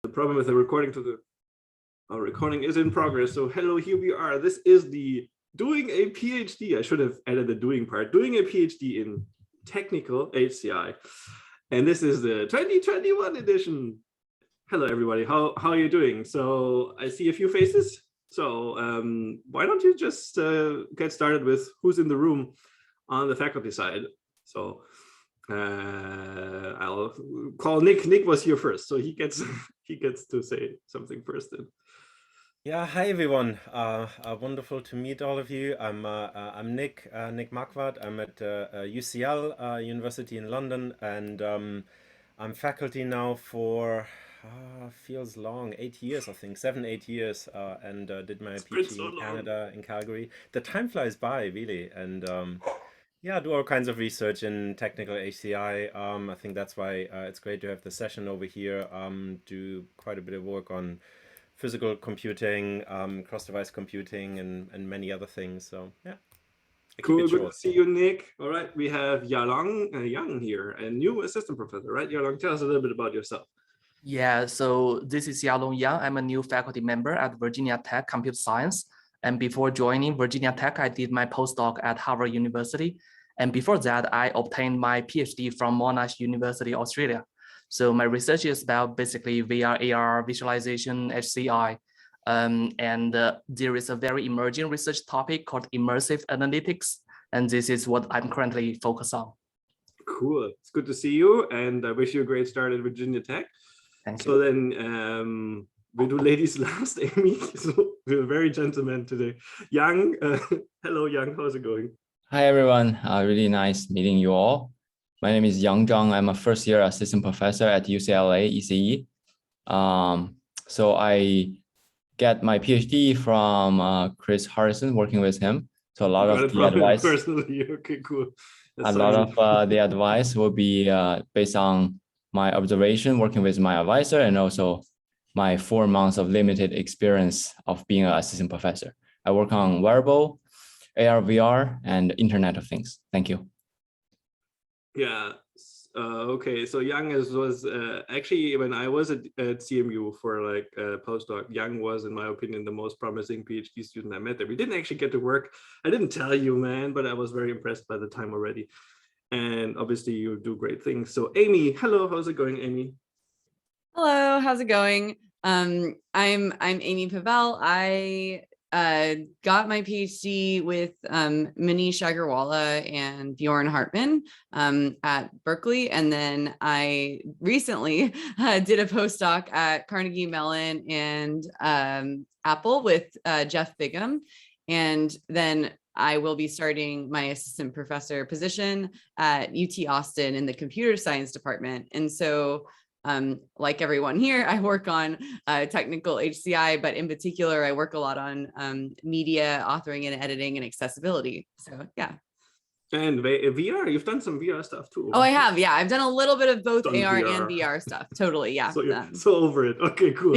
The problem with the recording our recording is in progress. So hello, here we are. This is the doing a PhD. I should have added the doing part. Doing a PhD in technical HCI. And this is the 2021 edition. Hello, everybody. How are you doing? So I see a few faces. So why don't you just get started with who's in the room on the faculty side. So I'll call Nick. Nick was here first, so he gets to say something first then. Yeah, hi everyone. Wonderful to meet all of you. I'm Nick Marquardt. I'm at UCL University in London, and I'm faculty now for feels long, 8 years, I think, 7-8 years, and did my PhD in Canada in Calgary. The time flies by, really, and yeah, do all kinds of research in technical HCI. I think that's why it's great to have the session over here. Do quite a bit of work on physical computing, cross-device computing, and many other things. So yeah, cool. Good to see you, Nick. All right, we have Yalong Yang here, a new assistant professor, right? Yalong, tell us a little bit about yourself. Yeah, so this is Yalong Yang. I'm a new faculty member at Virginia Tech Computer Science. And before joining Virginia Tech, I did my postdoc at Harvard University. And before that, I obtained my PhD from Monash University, Australia. So my research is about basically VR, AR, visualization, HCI. And there is a very emerging research topic called immersive analytics. And this is what I'm currently focused on. Cool. It's good to see you. And I wish you a great start at Virginia Tech. Thank you. So then we do ladies last, Amy. So we're very gentlemen today. Yang, hello, Yang. How's it going? Hi, everyone. Really nice meeting you all. My name is Zhang. I'm a first-year assistant professor at UCLA ECE. So I get my PhD from Chris Harrison, working with him. So a lot of the advice. Personally, okay, cool. A lot of the advice will be based on my observation, working with my advisor, and also my 4 months of limited experience of being an assistant professor. I work on wearable, AR, VR, and Internet of Things. Thank you. Yeah. Okay. So Yang was actually, when I was at CMU for like a postdoc, Yang was, in my opinion, the most promising PhD student I met there. We didn't actually get to work. I didn't tell you, man, but I was very impressed by the time already. And obviously you do great things. So Amy, hello, how's it going, Amy? Hello, how's it going? I'm Amy Pavel. I got my PhD with Manish Agarwala and Bjorn Hartman at Berkeley. And then I recently did a postdoc at Carnegie Mellon and Apple with Jeff Bigham. And then I will be starting my assistant professor position at UT Austin in the computer science department. And so like everyone here, I work on technical HCI, but in particular, I work a lot on media, authoring and editing and accessibility. So yeah. And VR, you've done some VR stuff too. Oh, I have. Yeah, I've done a little bit of both AR and VR stuff. Totally. Yeah. So you're so over it. Okay, cool.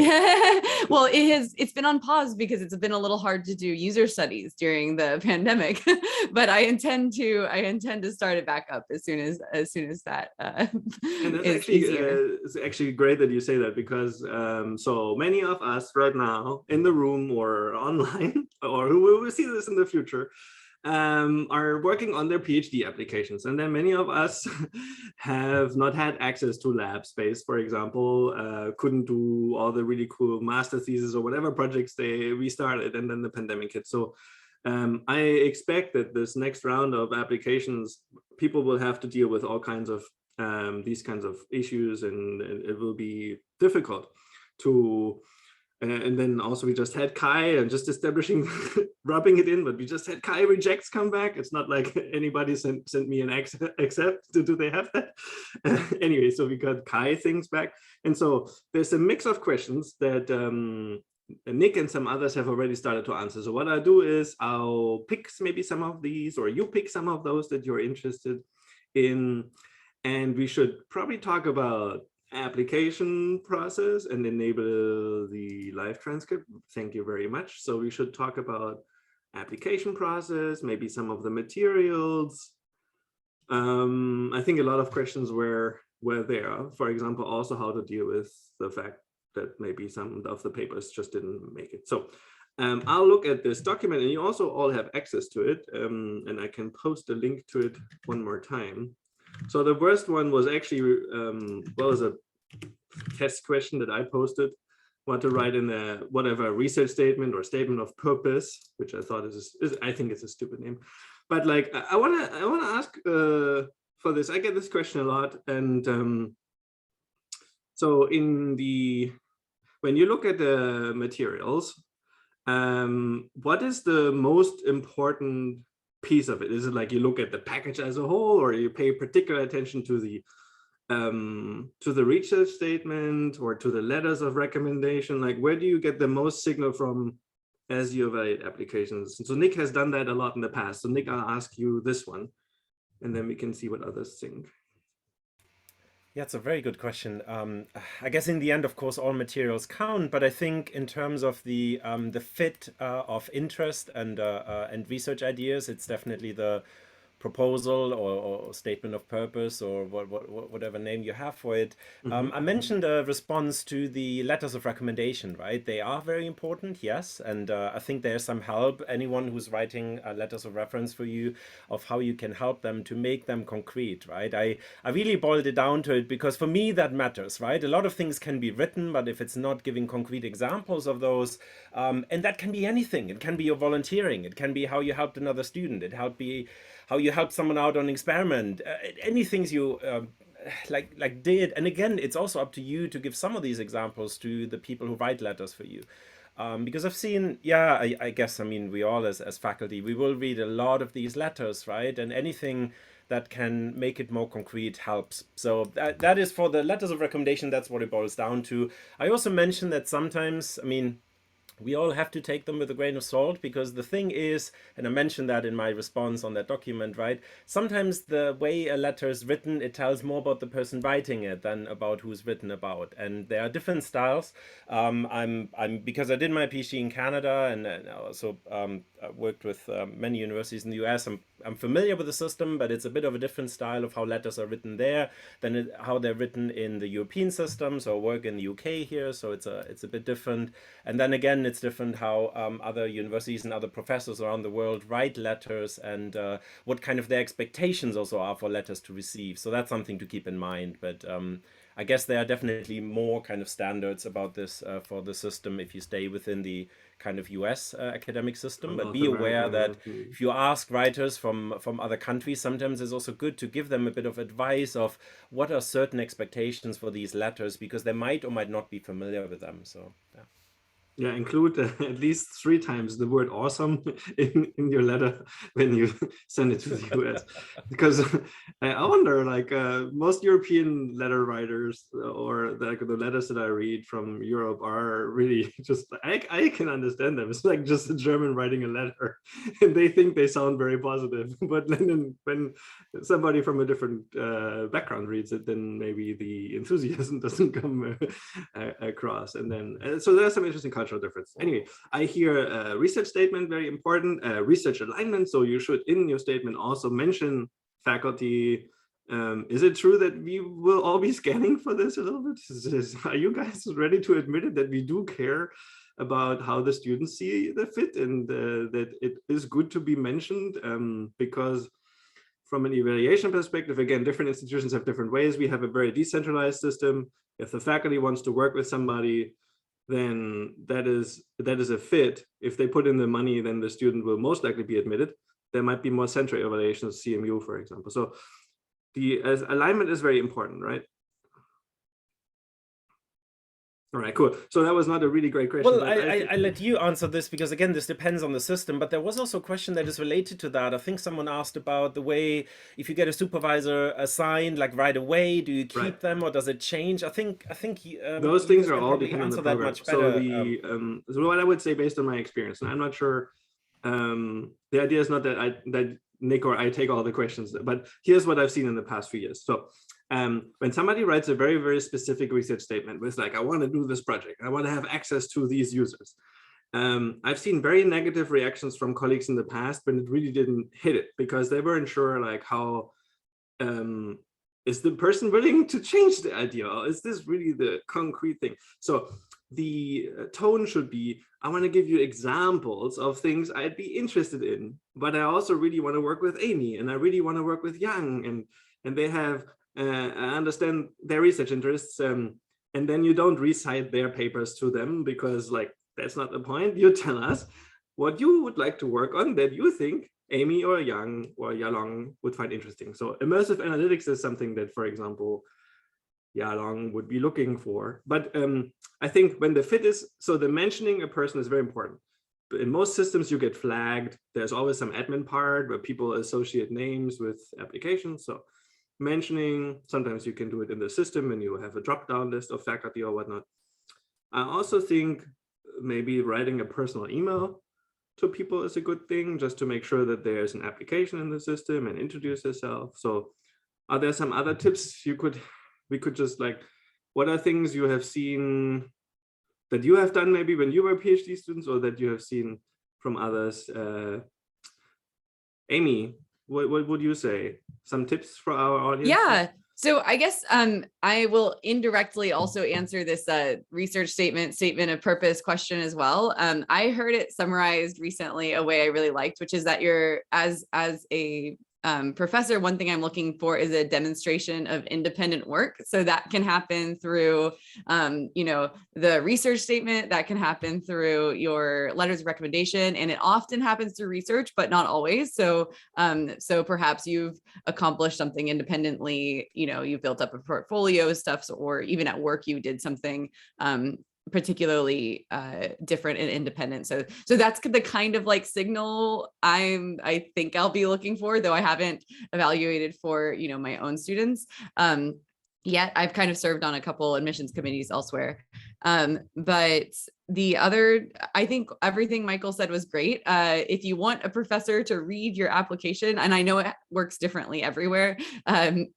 Well, it's been on pause because it's been a little hard to do user studies during the pandemic, but I intend to start it back up as soon as that and that's is actually easier. It's actually great that you say that, because so many of us right now in the room or online, or who will see this in the future, are working on their PhD applications. And then many of us have not had access to lab space, for example, couldn't do all the really cool master thesis or whatever projects we started, and then the pandemic hit. So I expect that this next round of applications, people will have to deal with all kinds of these kinds of issues, and it will be difficult to and then also we just had Kai, and just establishing, rubbing it in, but we just had Kai rejects come back. It's not like anybody sent me an accept. Do they have that? Anyway, so we got Kai things back. And so there's a mix of questions that Nick and some others have already started to answer. So what I'll do is I'll pick maybe some of these, or you pick some of those that you're interested in. And we should probably talk about application process and enable the live transcript. Thank you very much. So we should talk about application process, maybe some of the materials. I think a lot of questions were there. For example, also how to deal with the fact that maybe some of the papers just didn't make it. So I'll look at this document, and you also all have access to it, and I can post a link to it one more time. So the first one was actually, well, it was a test question that I posted. Want to write in a whatever research statement or statement of purpose, which I thought is I think it's a stupid name, but like I wanna ask for this. I get this question a lot, and so when you look at the materials, what is the most important piece of it? Is it like you look at the package as a whole, or you pay particular attention to the research statement or to the letters of recommendation? Like, where do you get the most signal from as you evaluate applications? And so Nick has done that a lot in the past. So Nick, I'll ask you this one, and then we can see what others think. Yeah, it's a very good question. I guess in the end, of course, all materials count, but I think in terms of the fit of interest and research ideas, it's definitely the proposal or statement of purpose, or whatever name you have for it. I mentioned a response to the letters of recommendation, right? They are very important, yes, and I think there's some help. Anyone who's writing letters of reference for you, of how you can help them to make them concrete, right? I really boiled it down to it because for me that matters, right? A lot of things can be written, but if it's not giving concrete examples of those, and that can be anything. It can be your volunteering. It can be how you helped another student. It helped be how you help someone out on an experiment, any things you like did. And again, it's also up to you to give some of these examples to the people who write letters for you. Because I've seen, yeah, I guess, I mean, we all as faculty, we will read a lot of these letters, right? And anything that can make it more concrete helps. So that is for the letters of recommendation, that's what it boils down to. I also mentioned that sometimes, I mean, we all have to take them with a grain of salt, because the thing is, and I mentioned that in my response on that document, right? Sometimes the way a letter is written, it tells more about the person writing it than about who's written about. And there are different styles. Because I did my PhD in Canada, and I also worked with many universities in the US. I'm familiar with the system, but it's a bit of a different style of how letters are written there than how they're written in the European system. So I work in the UK here, so it's a bit different. And then again, it's different how other universities and other professors around the world write letters, and what kind of their expectations also are for letters to receive. So that's something to keep in mind. But I guess there are definitely more kind of standards about this for the system if you stay within the kind of US academic system. But be aware that if you ask writers from other countries, sometimes it's also good to give them a bit of advice of what are certain expectations for these letters, because they might or might not be familiar with them. So yeah. Yeah, include at least 3 times the word awesome in your letter when you send it to the US. Because I wonder, like most European letter writers, or the letters that I read from Europe are really just, I can understand them. It's like just a German writing a letter and they think they sound very positive. But then when somebody from a different background reads it, then maybe the enthusiasm doesn't come across. And then, so there's some interesting cultural difference. Anyway, I hear a research statement, very important, research alignment. So you should, in your statement, also mention faculty. Is it true that we will all be scanning for this a little bit? Are you guys ready to admit it, that we do care about how the students see the fit, and that it is good to be mentioned? Because from an evaluation perspective, again, different institutions have different ways. We have a very decentralized system. If the faculty wants to work with somebody, then that is a fit. If they put in the money, then the student will most likely be admitted. There might be more central evaluations, CMU, for example. So the alignment is very important, right? All right, cool. So that was not a really great question. Well, I let you answer this, because again, this depends on the system, but there was also a question that is related to that. I think someone asked about the way, if you get a supervisor assigned like right away, do you keep them or does it change? I think those things are all dependent on the program. Much better. So so what I would say based on my experience, and I'm not sure, the idea is not that Nick or I take all the questions, but here's what I've seen in the past few years. So when somebody writes a very, very specific research statement with like, I want to do this project, I want to have access to these users. I've seen very negative reactions from colleagues in the past when it really didn't hit it, because they weren't sure like how is the person willing to change the idea? Or is this really the concrete thing? So the tone should be, I want to give you examples of things I'd be interested in, but I also really want to work with Amy, and I really want to work with Yang, and they have, I understand their research interests, and then you don't recite their papers to them, because like, that's not the point. You tell us what you would like to work on that you think Amy or Yang or Yalong would find interesting. So immersive analytics is something that, for example, Yalong would be looking for. But I think when the fit is, so the mentioning a person is very important. But in most systems, you get flagged. There's always some admin part where people associate names with applications. So mentioning, sometimes you can do it in the system and you have a drop-down list of faculty or whatnot. I also think maybe writing a personal email to people is a good thing, just to make sure that there's an application in the system and introduce yourself. So are there some other tips we could just like, what are things you have seen that you have done maybe when you were PhD students, or that you have seen from others? Amy, what would you say? Some tips for our audience? Yeah. So I guess I will indirectly also answer this research statement of purpose question as well. I heard it summarized recently a way I really liked, which is that you're as a professor, one thing I'm looking for is a demonstration of independent work. So that can happen through, the research statement, that can happen through your letters of recommendation, and it often happens through research, but not always. So, so perhaps you've accomplished something independently, you've built up a portfolio of stuff, or even at work, you did something particularly different and independent. So that's the kind of like signal I think I'll be looking for, though I haven't evaluated for, my own students yet. I've kind of served on a couple admissions committees elsewhere. But the other, I think everything Michael said was great. If you want a professor to read your application, and I know it works differently everywhere,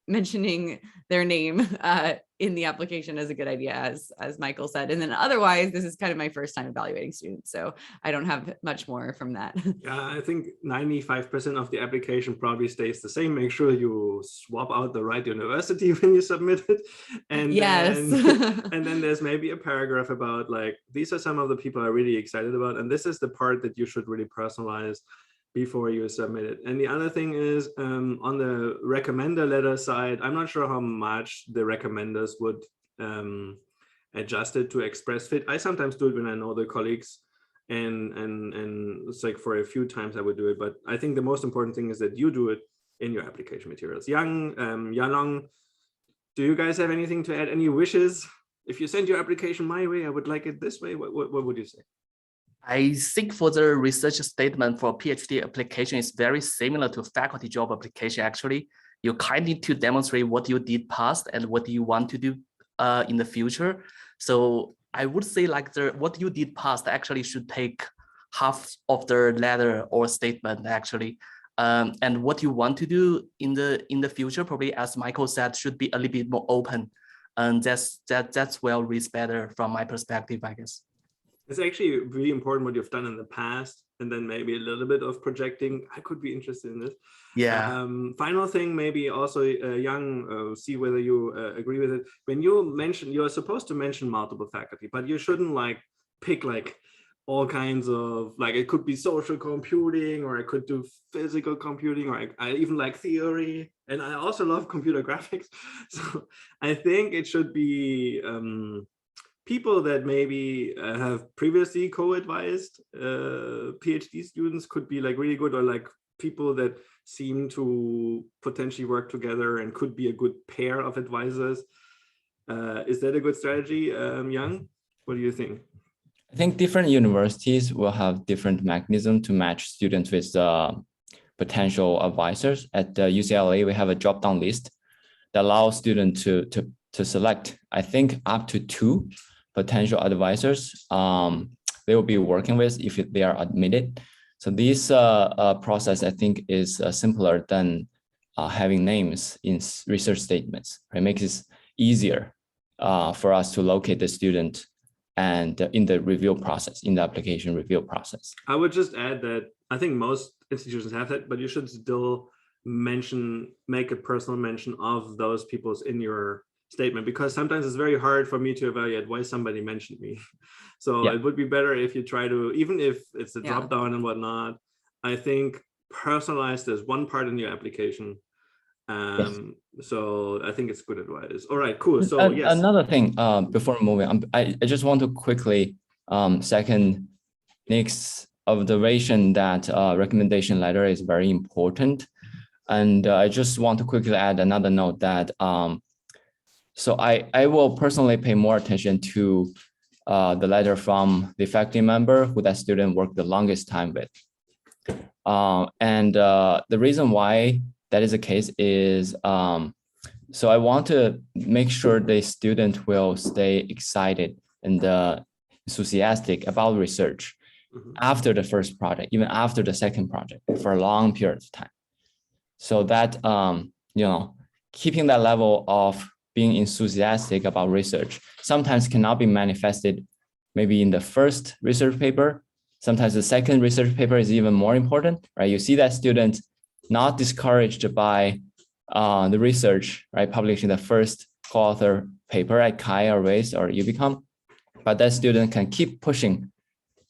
mentioning their name in the application is a good idea, as Michael said. And then otherwise, this is kind of my first time evaluating students, so I don't have much more from that. Yeah, I think 95% of the application probably stays the same. Make sure you swap out the right university when you submit it. And yes. And then there's maybe a paragraph about like, these are some of the people I'm really excited about, and this is the part that you should really personalize before you submit it. And the other thing is, on the recommender letter side, I'm not sure how much the recommenders would adjust it to express fit. I sometimes do it when I know the colleagues, and it's like for a few times I would do it, but I think the most important thing is that you do it in your application materials. Yang, Yalong, do you guys have anything to add? Any wishes? If you send your application my way, I would like it this way. What would you say? I think for the research statement for PhD application is very similar to faculty job application. Actually, you kind of need to demonstrate what you did past and what you want to do in the future. So I would say like what you did past actually should take half of the letter or statement actually. And what you want to do in the future, probably as Michael said, should be a little bit more open. And that's well reads better from my perspective, I guess. It's actually really important what you've done in the past, and then maybe a little bit of projecting. I could be interested in this. Yeah. Final thing, maybe also Yang, see whether you agree with it. When you mention, you're supposed to mention multiple faculty, but you shouldn't like pick like all kinds of, like, it could be social computing, or I could do physical computing, or I even like theory, and I also love computer graphics. So I think it should be people that maybe have previously co-advised PhD students could be like really good, or like people that seem to potentially work together and could be a good pair of advisors. Is that a good strategy, Yang? What do you think? I think different universities will have different mechanism to match students with potential advisors. At UCLA, we have a drop-down list that allows students to select, I think, up to 2 potential advisors they will be working with if they are admitted. So this process, I think, is simpler than having names in research statements. It makes it easier for us to locate the student and in the review process, in the application review process. I would just add that I think most institutions have that, but you should still make a personal mention of those people's in your statement, because sometimes it's very hard for me to evaluate why somebody mentioned me. So it would be better if you try to, even if it's a drop down and whatnot, I think personalized as one part in your application. So I think it's good advice. All right, cool. So yes. Another thing before moving, I just want to quickly second Nick's observation that recommendation letter is very important. And I just want to quickly add another note that so I will personally pay more attention to the letter from the faculty member who that student worked the longest time with. And the reason why that is the case is, so I want to make sure the student will stay excited and enthusiastic about research after the first project, even after the second project, for a long period of time. So that, keeping that level of being enthusiastic about research sometimes cannot be manifested maybe in the first research paper. Sometimes the second research paper is even more important, right? You see that student not discouraged by the research, right? Publishing the first co-author paper at CHI or RACE or UBicom, but that student can keep pushing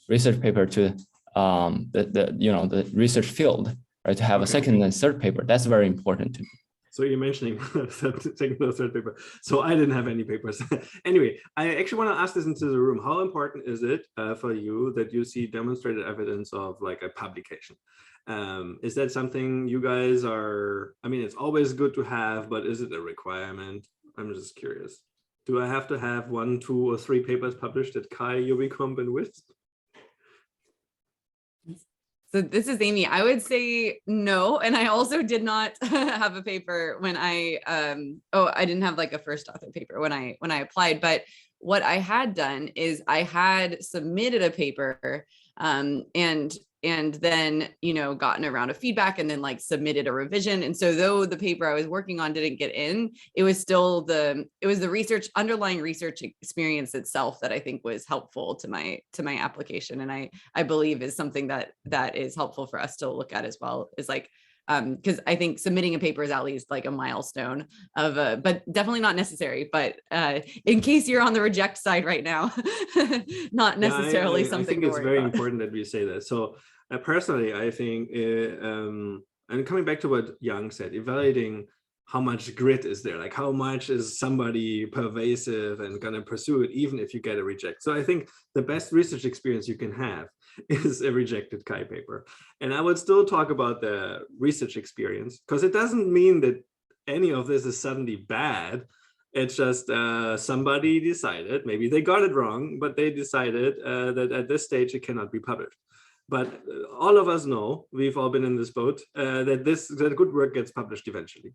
research paper to the research field, right? To have a second and third paper. That's very important to me. So you're mentioning second or third paper. So I didn't have any papers. Anyway, I actually want to ask this into the room. How important is it for you that you see demonstrated evidence of like a publication? Is that something you guys are, I mean, it's always good to have, but is it a requirement? I'm just curious. Do I have to have 1, 2, or 3 papers published at CHI, UBicom, and WISP? So this is Amy. I would say no. And I also did not have a paper when I didn't have like a first author paper when I applied. But what I had done is I had submitted a paper and then, gotten a round of feedback and then like submitted a revision. And so though the paper I was working on didn't get in, it was still the underlying research experience itself that I think was helpful to my application. And I believe is something that is helpful for us to look at as well, is like, because I think submitting a paper is at least like a milestone of but definitely not necessary. But in case you're on the reject side right now, not necessarily something. I think it's very important that we say that. So personally, I think, and coming back to what Zhang said, evaluating how much grit is there, like how much is somebody pervasive and gonna pursue it even if you get a reject. So I think the best research experience you can have is a rejected CHI paper. And I would still talk about the research experience, because it doesn't mean that any of this is suddenly bad. It's just somebody decided, maybe they got it wrong, but they decided that at this stage it cannot be published. But all of us know, we've all been in this boat, that good work gets published eventually.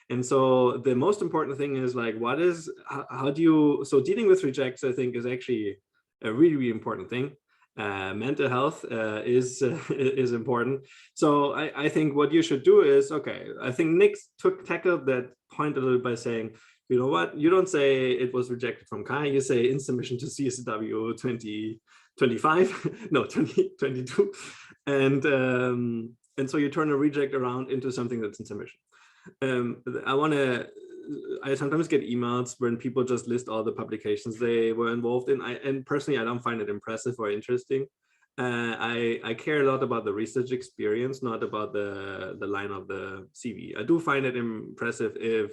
And so the most important thing is like, so dealing with rejects, I think, is actually a really, really important thing. Mental health is important. So I think what you should do is, okay, I think Nick tackled that point a little by saying, you know what, you don't say it was rejected from CHI, you say in submission to CSW 2025, no, 2022. And so you turn a reject around into something that's in submission. I sometimes get emails when people just list all the publications they were involved in. And personally, I don't find it impressive or interesting. I care a lot about the research experience, not about the line of the CV. I do find it impressive if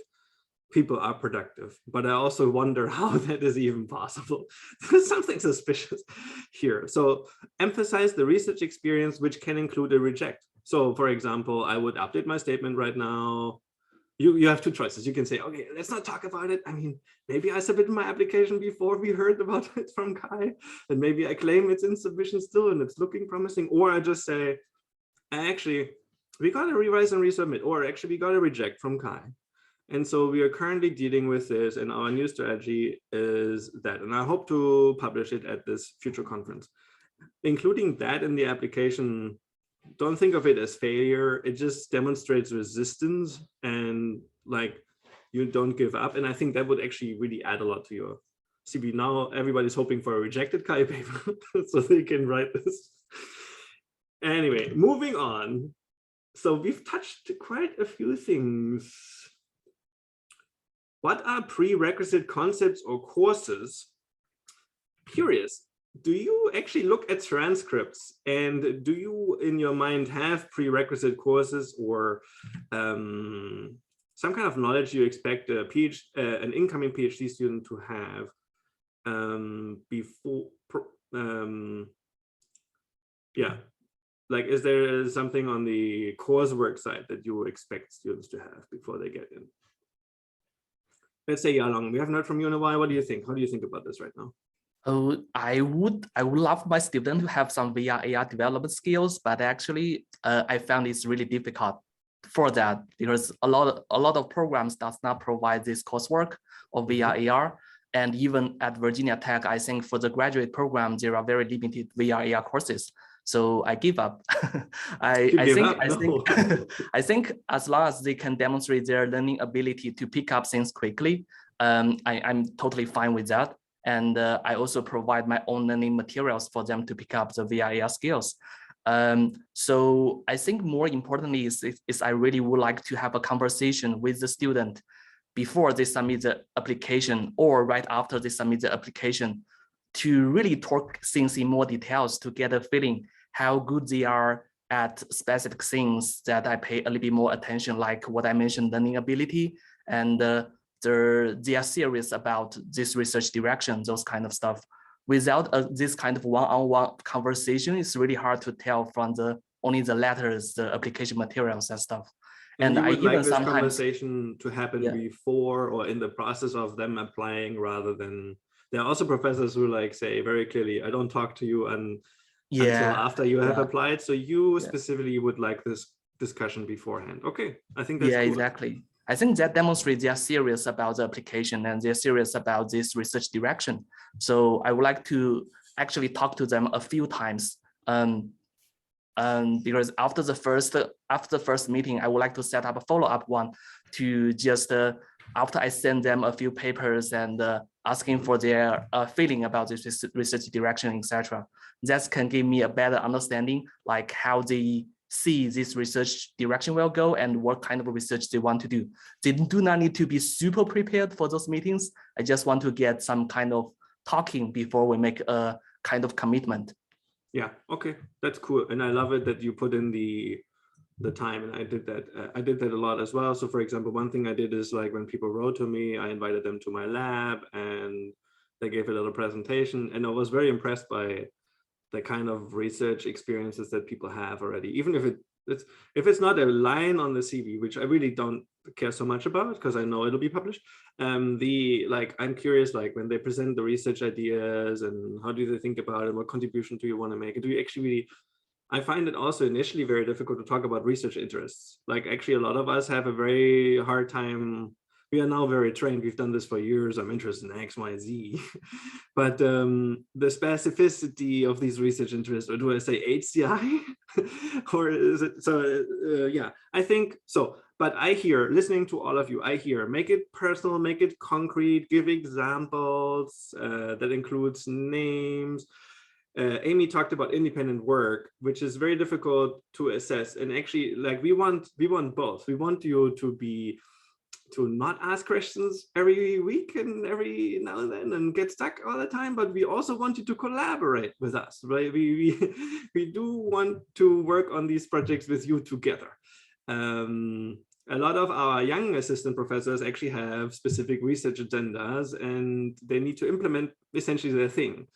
people are productive, but I also wonder how that is even possible. There's something suspicious here. So emphasize the research experience, which can include a reject. So for example, I would update my statement right now. You have two choices. You can say, okay, let's not talk about it. I mean, maybe I submitted my application before we heard about it from CHI, and maybe I claim it's in submission still and it's looking promising. Or I just say, actually, we got to revise and resubmit, or actually we got to reject from CHI. And so we are currently dealing with this, and our new strategy is that, and I hope to publish it at this future conference. Including that in the application, don't think of it as failure. It just demonstrates resistance and like you don't give up. And I think that would actually really add a lot to your CV. Now everybody's hoping for a rejected CHI paper so they can write this. Anyway, moving on. So we've touched quite a few things. What are prerequisite concepts or courses? Curious, do you actually look at transcripts, and do you in your mind have prerequisite courses or some kind of knowledge you expect an incoming PhD student to have before, yeah, like is there something on the coursework side that you expect students to have before they get in? Let's say Yalong, we haven't heard from you in a while. What do you think? How do you think about this right now? Oh, I would love my student to have some VR AR development skills, but actually I found it's really difficult for that because a lot of programs does not provide this coursework of VR AR. And even at Virginia Tech, I think for the graduate program, there are very limited VR AR courses. So I give up. I think as long as they can demonstrate their learning ability to pick up things quickly, I'm totally fine with that. And I also provide my own learning materials for them to pick up the VR AR skills. So I think more importantly is I really would like to have a conversation with the student before they submit the application or right after they submit the application to really talk things in more details to get a feeling how good they are at specific things that I pay a little bit more attention, like what I mentioned, learning ability, and they are serious about this research direction, those kind of stuff. Without this kind of one-on-one conversation, it's really hard to tell from only the letters, the application materials and stuff. And you would like this conversation to happen before or in the process of them applying, rather than, there are also professors who like say very clearly, I don't talk to you until after you have applied. So you specifically would like this discussion beforehand. Okay, I think that's cool. Exactly. I think that demonstrates they are serious about the application and they're serious about this research direction. So I would like to actually talk to them a few times. Because after the first meeting, I would like to set up a follow-up one to just after I send them a few papers and asking for their feeling about this research direction, etc. That can give me a better understanding, like how they see this research direction will go and what kind of research they want to do. They do not need to be super prepared for those meetings. I just want to get some kind of talking before we make a kind of commitment. Yeah, okay, that's cool. And I love it that you put in the time, and I did that a lot as well. So for example, one thing I did is like when people wrote to me, I invited them to my lab and they gave a little presentation, and I was very impressed by the kind of research experiences that people have already, even if it's not a line on the CV, which I really don't care so much about because I know it'll be published. I'm curious, like when they present the research ideas and how do they think about it, what contribution do you want to make, and do you actually I find it also initially very difficult to talk about research interests. Like actually a lot of us have a very hard time. We are now very trained. We've done this for years. I'm interested in X, Y, Z. But the specificity of these research interests, or do I say HCI? Or is it, so yeah, I think so. But I hear, listening to all of you, I hear, make it personal, make it concrete, give examples, that includes names. Amy talked about independent work, which is very difficult to assess. And actually, like we want both. We want you to not ask questions every week and every now and then and get stuck all the time, but we also want you to collaborate with us, right? We do want to work on these projects with you together. A lot of our young assistant professors actually have specific research agendas and they need to implement essentially their thing.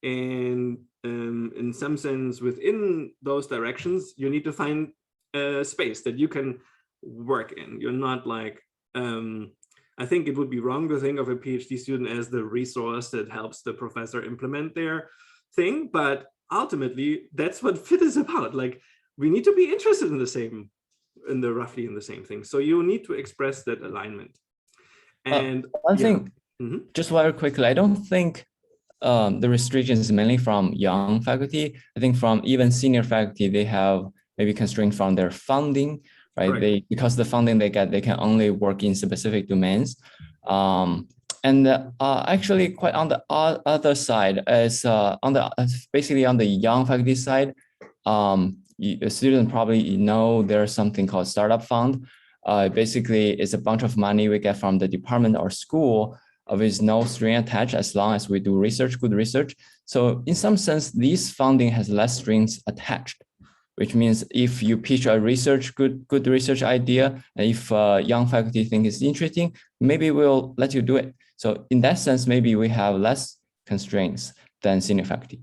And in some sense, within those directions, you need to find a space that you can work in. You're not like, I think it would be wrong to think of a PhD student as the resource that helps the professor implement their thing, but ultimately that's what FIT is about. Like we need to be interested in roughly the same thing. So you need to express that alignment. And one thing, just very quickly, I don't think the restrictions mainly from young faculty. I think from even senior faculty, they have maybe constraints from their funding, right? Correct. Because the funding they get, they can only work in specific domains. Actually, quite on the other side, basically on the young faculty side, a student probably know there's something called startup fund. Basically, it's a bunch of money we get from the department or school with no string attached as long as we do research, good research. So in some sense, this funding has less strings attached, which means if you pitch a good research idea, and if young faculty think it's interesting, maybe we'll let you do it. So in that sense, maybe we have less constraints than senior faculty.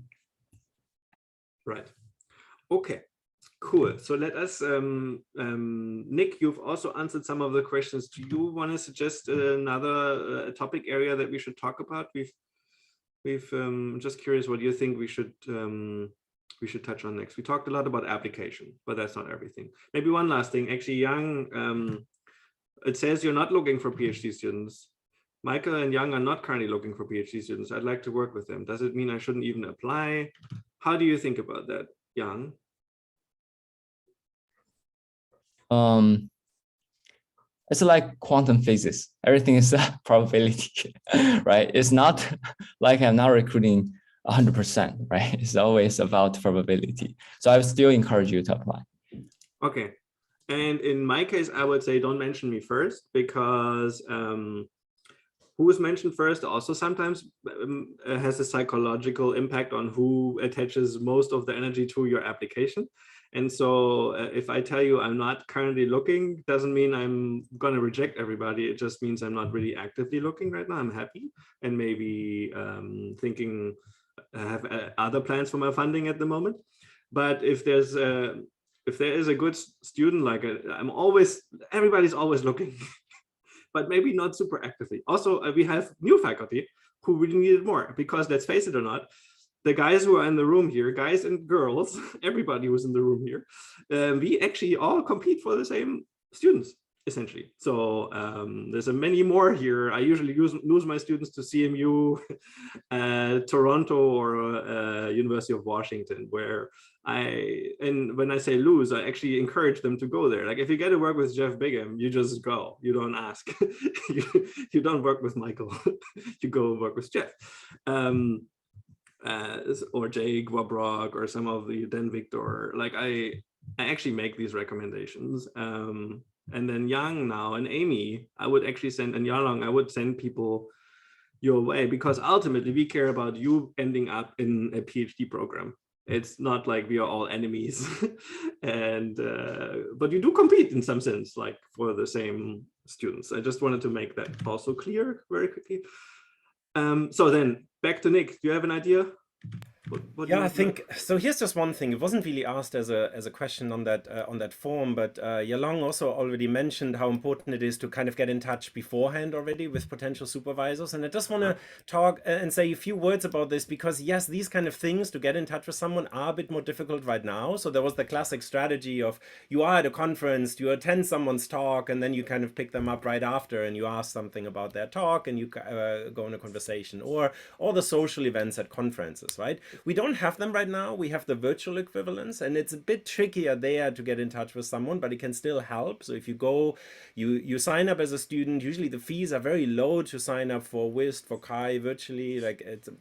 Right. Okay. Cool. So let us, Nick, you've also answered some of the questions. Do you want to suggest another topic area that we should talk about? We've just curious what you think we should touch on next. We talked a lot about application, but that's not everything. Maybe one last thing. Actually, Yang, it says you're not looking for PhD students. Michael and Yang are not currently looking for PhD students. I'd like to work with them. Does it mean I shouldn't even apply? How do you think about that, Yang? It's like quantum physics. Everything is a probability, right? It's not like I'm not recruiting 100%, right? It's always about probability. So I would still encourage you to apply. Okay. And in my case, I would say don't mention me first, because who is mentioned first also sometimes has a psychological impact on who attaches most of the energy to your application. And so if I tell you I'm not currently looking, doesn't mean I'm going to reject everybody. It just means I'm not really actively looking right now. I'm happy and maybe thinking I have other plans for my funding at the moment. But if there is a good student, like everybody's always looking, but maybe not super actively. Also, we have new faculty who really need it more, because let's face it or not, the guys who are in the room here, guys and girls, everybody who's in the room here, we actually all compete for the same students, essentially. So there's many more here. I usually lose my students to CMU, Toronto, or University of Washington, where and when I say lose, I actually encourage them to go there. Like if you get to work with Jeff Bigham, you just go. You don't ask. you don't work with Michael. You go work with Jeff. Or Jake Wabrock or some of the Dan Victor. Like I actually make these recommendations. And then Yang now and Amy, I would actually send, and Yalong, I would send people your way, because ultimately we care about you ending up in a PhD program. It's not like we are all enemies. And but you do compete in some sense, like for the same students. I just wanted to make that also clear very quickly. So then back to Nick. Do you have an idea? What Yeah, I think so. Here's just one thing. It wasn't really asked as a question on that form, but Yalong also already mentioned how important it is to kind of get in touch beforehand already with potential supervisors. And I just want to talk and say a few words about this, because yes, these kind of things to get in touch with someone are a bit more difficult right now. So there was the classic strategy of you are at a conference, you attend someone's talk, and then you kind of pick them up right after and you ask something about their talk and you go in a conversation, or all the social events at conferences, right? We don't have them right now. We have the virtual equivalents, and it's a bit trickier there to get in touch with someone, but it can still help. So if you go, you sign up as a student, usually the fees are very low to sign up for WIST, for Kai virtually, like it's a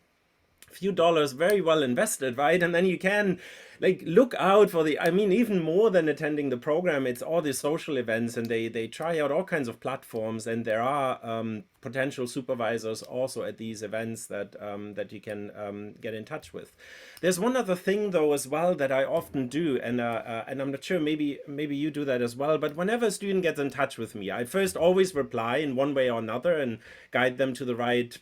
few dollars very well invested, right? And then you can like look out for the, I mean, even more than attending the program, it's all these social events, and they try out all kinds of platforms, and there are potential supervisors also at these events that that you can get in touch with. There's one other thing though as well that I often do, and I'm not sure, maybe you do that as well, but whenever a student gets in touch with me, I first always reply in one way or another and guide them to the right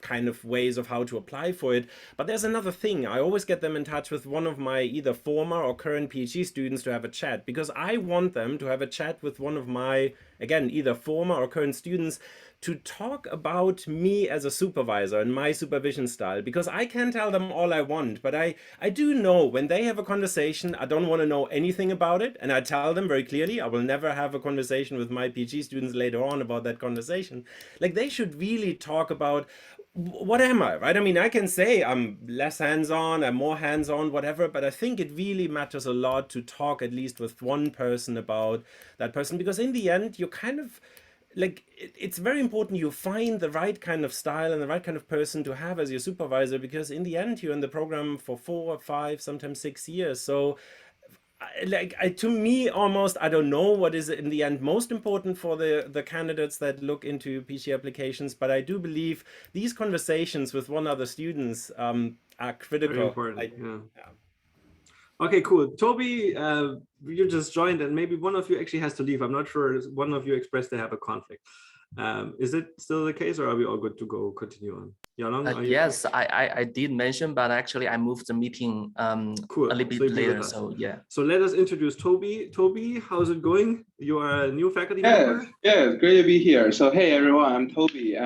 kind of ways of how to apply for it. But there's another thing. I always get them in touch with one of my either former or current PhD students to have a chat, because I want them to have a chat with one of my, again, either former or current students, to talk about me as a supervisor and my supervision style, because I can tell them all I want, but I do know when they have a conversation, I don't want to know anything about it, and I tell them very clearly, I will never have a conversation with my PhD students later on about that conversation. Like, they should really talk about, what am I, right? I mean, I can say I'm less hands-on, I'm more hands-on, whatever, but I think it really matters a lot to talk at least with one person about that person, because in the end, you're kind of, like, it's very important you find the right kind of style and the right kind of person to have as your supervisor, because in the end, you're in the program for 4 or 5, sometimes 6 years. So to me, almost, I don't know what is in the end most important for the candidates that look into PhD applications, but I do believe these conversations with one other students are critical. Very important. Yeah. Okay, cool. Toby, you just joined, and maybe one of you actually has to leave. I'm not sure. One of you expressed they have a conflict. Is it still the case, or are we all good to go continue on? Yalong, yes, I did mention, but actually I moved the meeting cool. a little bit later. So yeah. So let us introduce Toby. Toby, how's it going? You are a new faculty member? Yeah, great to be here. So hey everyone, I'm Toby.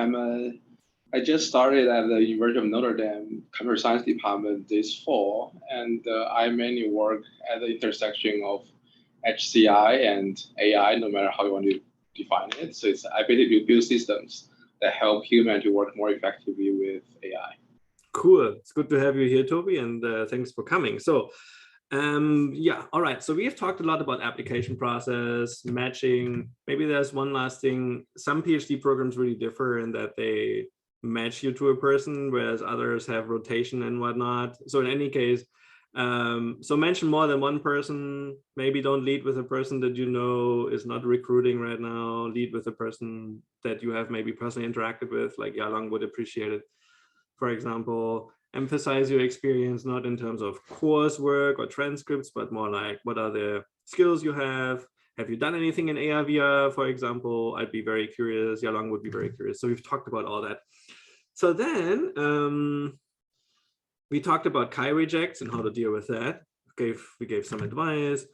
I just started at the University of Notre Dame Computer Science Department this fall, and I mainly work at the intersection of HCI and AI, no matter how you want to define it. So I basically build systems that help humans to work more effectively with AI. Cool. It's good to have you here, Toby, and thanks for coming. So yeah, all right. So we have talked a lot about application process, matching. Maybe there's one last thing. Some PhD programs really differ in that they match you to a person, whereas others have rotation and whatnot. So in any case, so mention more than one person. Maybe don't lead with a person that you know is not recruiting right now. Lead with a person that you have maybe personally interacted with, like Yalong would appreciate it. For example, emphasize your experience, not in terms of coursework or transcripts, but more like what are the skills you have? Have you done anything in AR/VR, for example? I'd be very curious. Yalong would be very curious. So we've talked about all that. So then we talked about Chi rejects and how to deal with that. We gave some advice.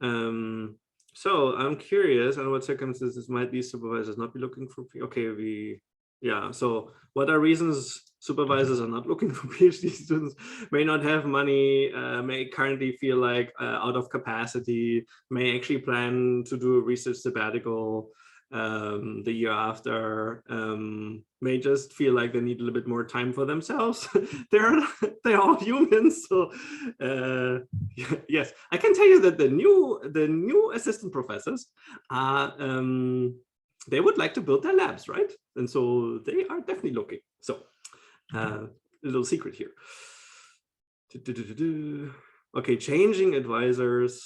So I'm curious on what circumstances might these supervisors not be looking for. Okay, so what are reasons supervisors are not looking for PhD students? May not have money, may currently feel like out of capacity, may actually plan to do a research sabbatical the year after, may just feel like they need a little bit more time for themselves. they're all humans. So yes, I can tell you that the new assistant professors are they would like to build their labs, right? And so they are definitely looking. So a little secret here. Okay, changing advisors.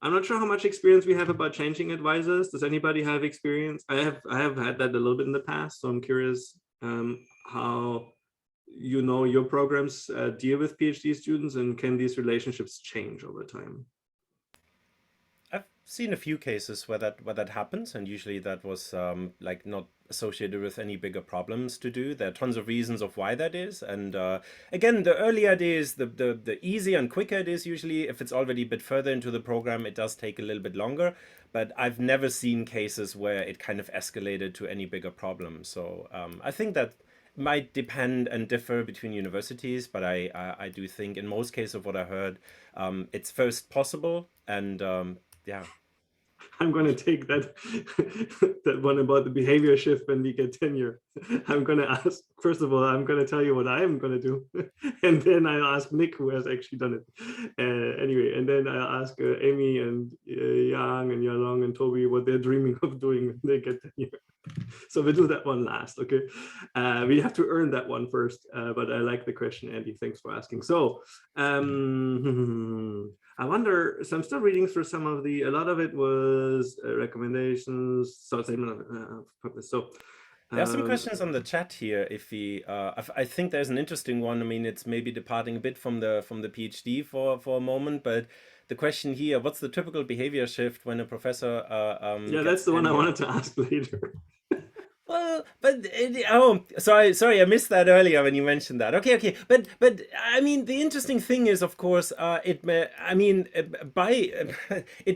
I'm not sure how much experience we have about changing advisors. Does anybody have experience? I have had that a little bit in the past, so I'm curious how your programs deal with PhD students, and can these relationships change over time? I've seen a few cases where that happens, and usually that was like not associated with any bigger problems to do. There are tons of reasons of why that is, and again, the earlier it is, the easier and quicker it is. Usually, if it's already a bit further into the program, it does take a little bit longer. But I've never seen cases where it kind of escalated to any bigger problem. So I think that might depend and differ between universities, but I do think in most cases of what I heard, it's first possible, and yeah. I'm going to take that one about the behavior shift when we get tenure. I'm going to ask, first of all, I'm going to tell you what I am going to do. And then I'll ask Nick, who has actually done it. Anyway, and then I'll ask Amy and Zhang and Yalong and Toby what they're dreaming of doing when they get tenure. So we'll do that one last, okay? We have to earn that one first, but I like the question, Andy. Thanks for asking. So I wonder, so I'm still reading through some of a lot of it was recommendations, so statement of purpose. So there are some questions on the chat here. If we, I think there's an interesting one. I mean, it's maybe departing a bit from the PhD for a moment, but the question here: what's the typical behavior shift when a professor? Yeah, that's the one I wanted to ask later. Well, but sorry, I missed that earlier when you mentioned that. Okay, but I mean, the interesting thing is, of course, it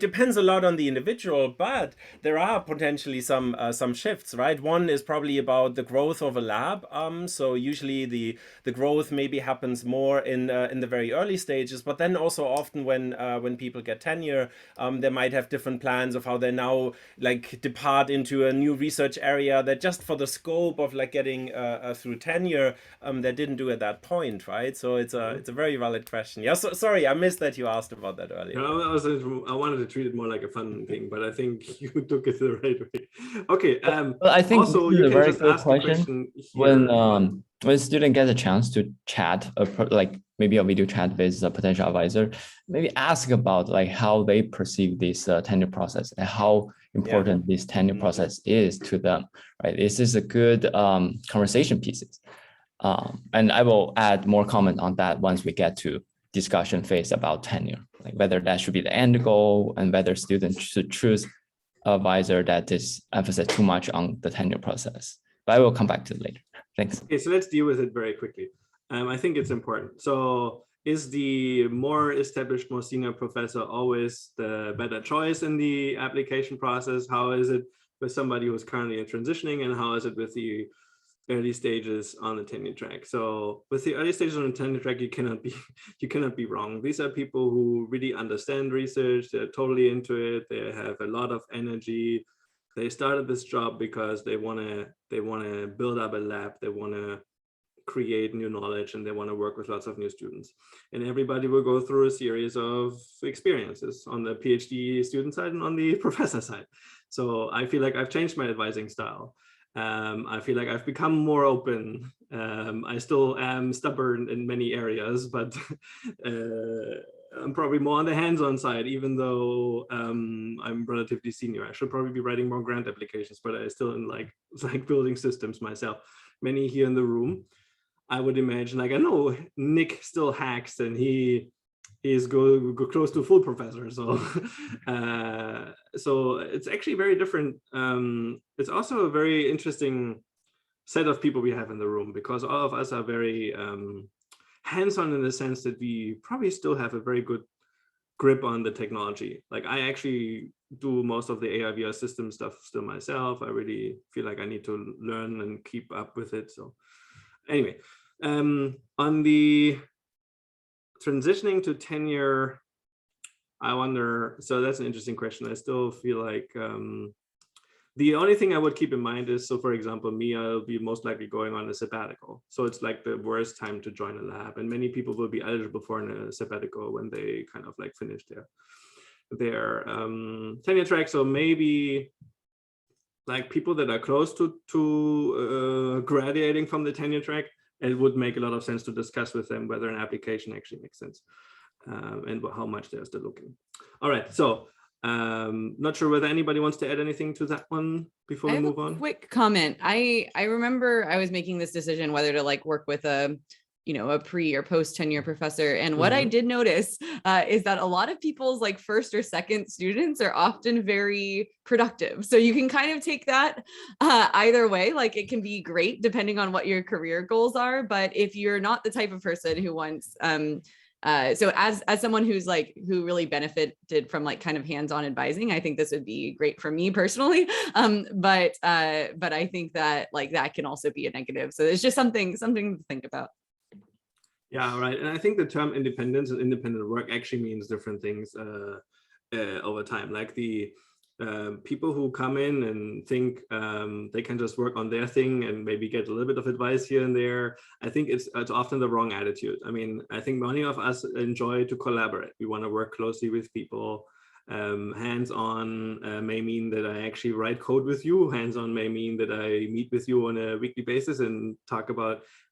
depends a lot on the individual, but there are potentially some shifts, right? One is probably about the growth of a lab. So usually the growth maybe happens more in the very early stages, but then also often when people get tenure, they might have different plans of how they now like depart into a new research area that just for the scope of like getting through tenure, they didn't do at that point, right? So it's a very valid question. Yeah, so, sorry, I missed that you asked about that earlier. I wanted to treat it more like a fun thing, but I think you took it the right way. Okay. Well, I think also this is you a can very just good ask the question when a student gets a chance to chat, like maybe a video chat with a potential advisor, maybe ask about like how they perceive this tenure process and how important this tenure process is to them, right? This is a good conversation pieces. And I will add more comment on that once we get to discussion phase about tenure, like whether that should be the end goal and whether students should choose advisor that is emphasize too much on the tenure process. But I will come back to it later. Thanks. Okay, so let's deal with it very quickly. I think it's important. So is the more established, more senior professor always the better choice in the application process? How is it with somebody who's currently transitioning, and how is it with the early stages on the tenure track? So with the early stages on the tenure track, you cannot be wrong. These are people who really understand research. They're totally into it. They have a lot of energy. They started this job because they want to build up a lab. They want to create new knowledge, and they want to work with lots of new students. And everybody will go through a series of experiences on the PhD student side and on the professor side. So I feel like I've changed my advising style. I feel like I've become more open. I still am stubborn in many areas, but I'm probably more on the hands-on side, even though I'm relatively senior. I should probably be writing more grant applications, but I still like building systems myself. Many here in the room, I would imagine, like I know Nick still hacks, and he is go close to full professor. So so it's actually very different. It's also a very interesting set of people we have in the room, because all of us are very hands-on in the sense that we probably still have a very good grip on the technology. Like I actually do most of the AR/VR system stuff still myself. I really feel like I need to learn and keep up with it. So anyway, on the transitioning to tenure, I wonder, so that's an interesting question. I still feel like the only thing I would keep in mind is, so for example, me, I'll be most likely going on a sabbatical. So it's like the worst time to join a lab, and many people will be eligible for a sabbatical when they kind of like finish their tenure track. So maybe like people that are close to graduating from the tenure track, it would make a lot of sense to discuss with them whether an application actually makes sense and how much they're still looking. All right, so not sure whether anybody wants to add anything to that one before we move on. Quick comment. I remember I was making this decision whether to like work with a pre or post tenure professor. And what I did notice is that a lot of people's like first or second students are often very productive. So you can kind of take that either way. Like it can be great depending on what your career goals are. But if you're not the type of person who wants, so as someone who really benefited from like kind of hands-on advising, I think this would be great for me personally. But I think that like that can also be a negative. So it's just something to think about. Yeah, right. And I think the term independence and independent work actually means different things over time. Like the people who come in and think they can just work on their thing and maybe get a little bit of advice here and there, I think it's often the wrong attitude. I mean, I think many of us enjoy to collaborate. We want to work closely with people. Hands-on may mean that I actually write code with you. Hands-on may mean that I meet with you on a weekly basis and talk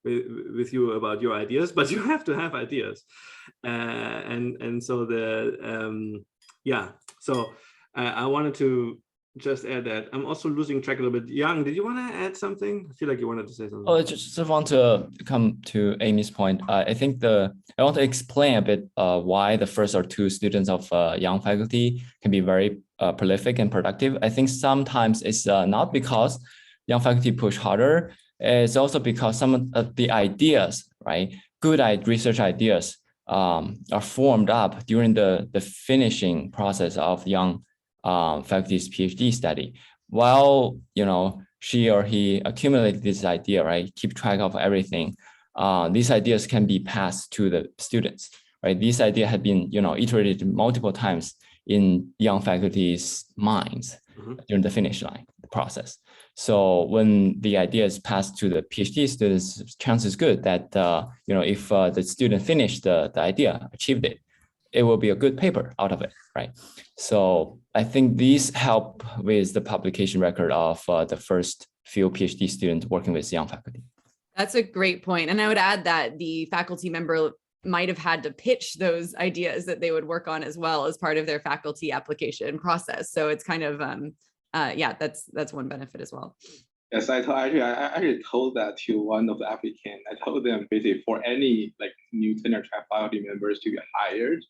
with you about your ideas, but you have to have ideas. And so so I wanted to just add that. I'm also losing track a little bit. Yang, did you want to add something? I feel like you wanted to say something. Oh, I just want to come to Amy's point. I think I want to explain a bit why the first or two students of young faculty can be very prolific and productive. I think sometimes it's not because young faculty push harder. It's also because some of the ideas, right, good research ideas are formed up during the finishing process of young faculty's PhD study. While, she or he accumulated this idea, right, keep track of everything, these ideas can be passed to the students, right? These ideas have been, iterated multiple times in young faculty's minds during the finish line process. So when the idea is passed to the PhD students, chance is good that, if the student finished the idea, achieved it, it will be a good paper out of it, right? So I think these help with the publication record of the first few PhD students working with young faculty. That's a great point. And I would add that the faculty member might have had to pitch those ideas that they would work on as well as part of their faculty application process. So it's kind of, yeah, that's one benefit as well. Yes, I actually told that to one of the applicants. I told them basically for any like new tenure track faculty members to be hired,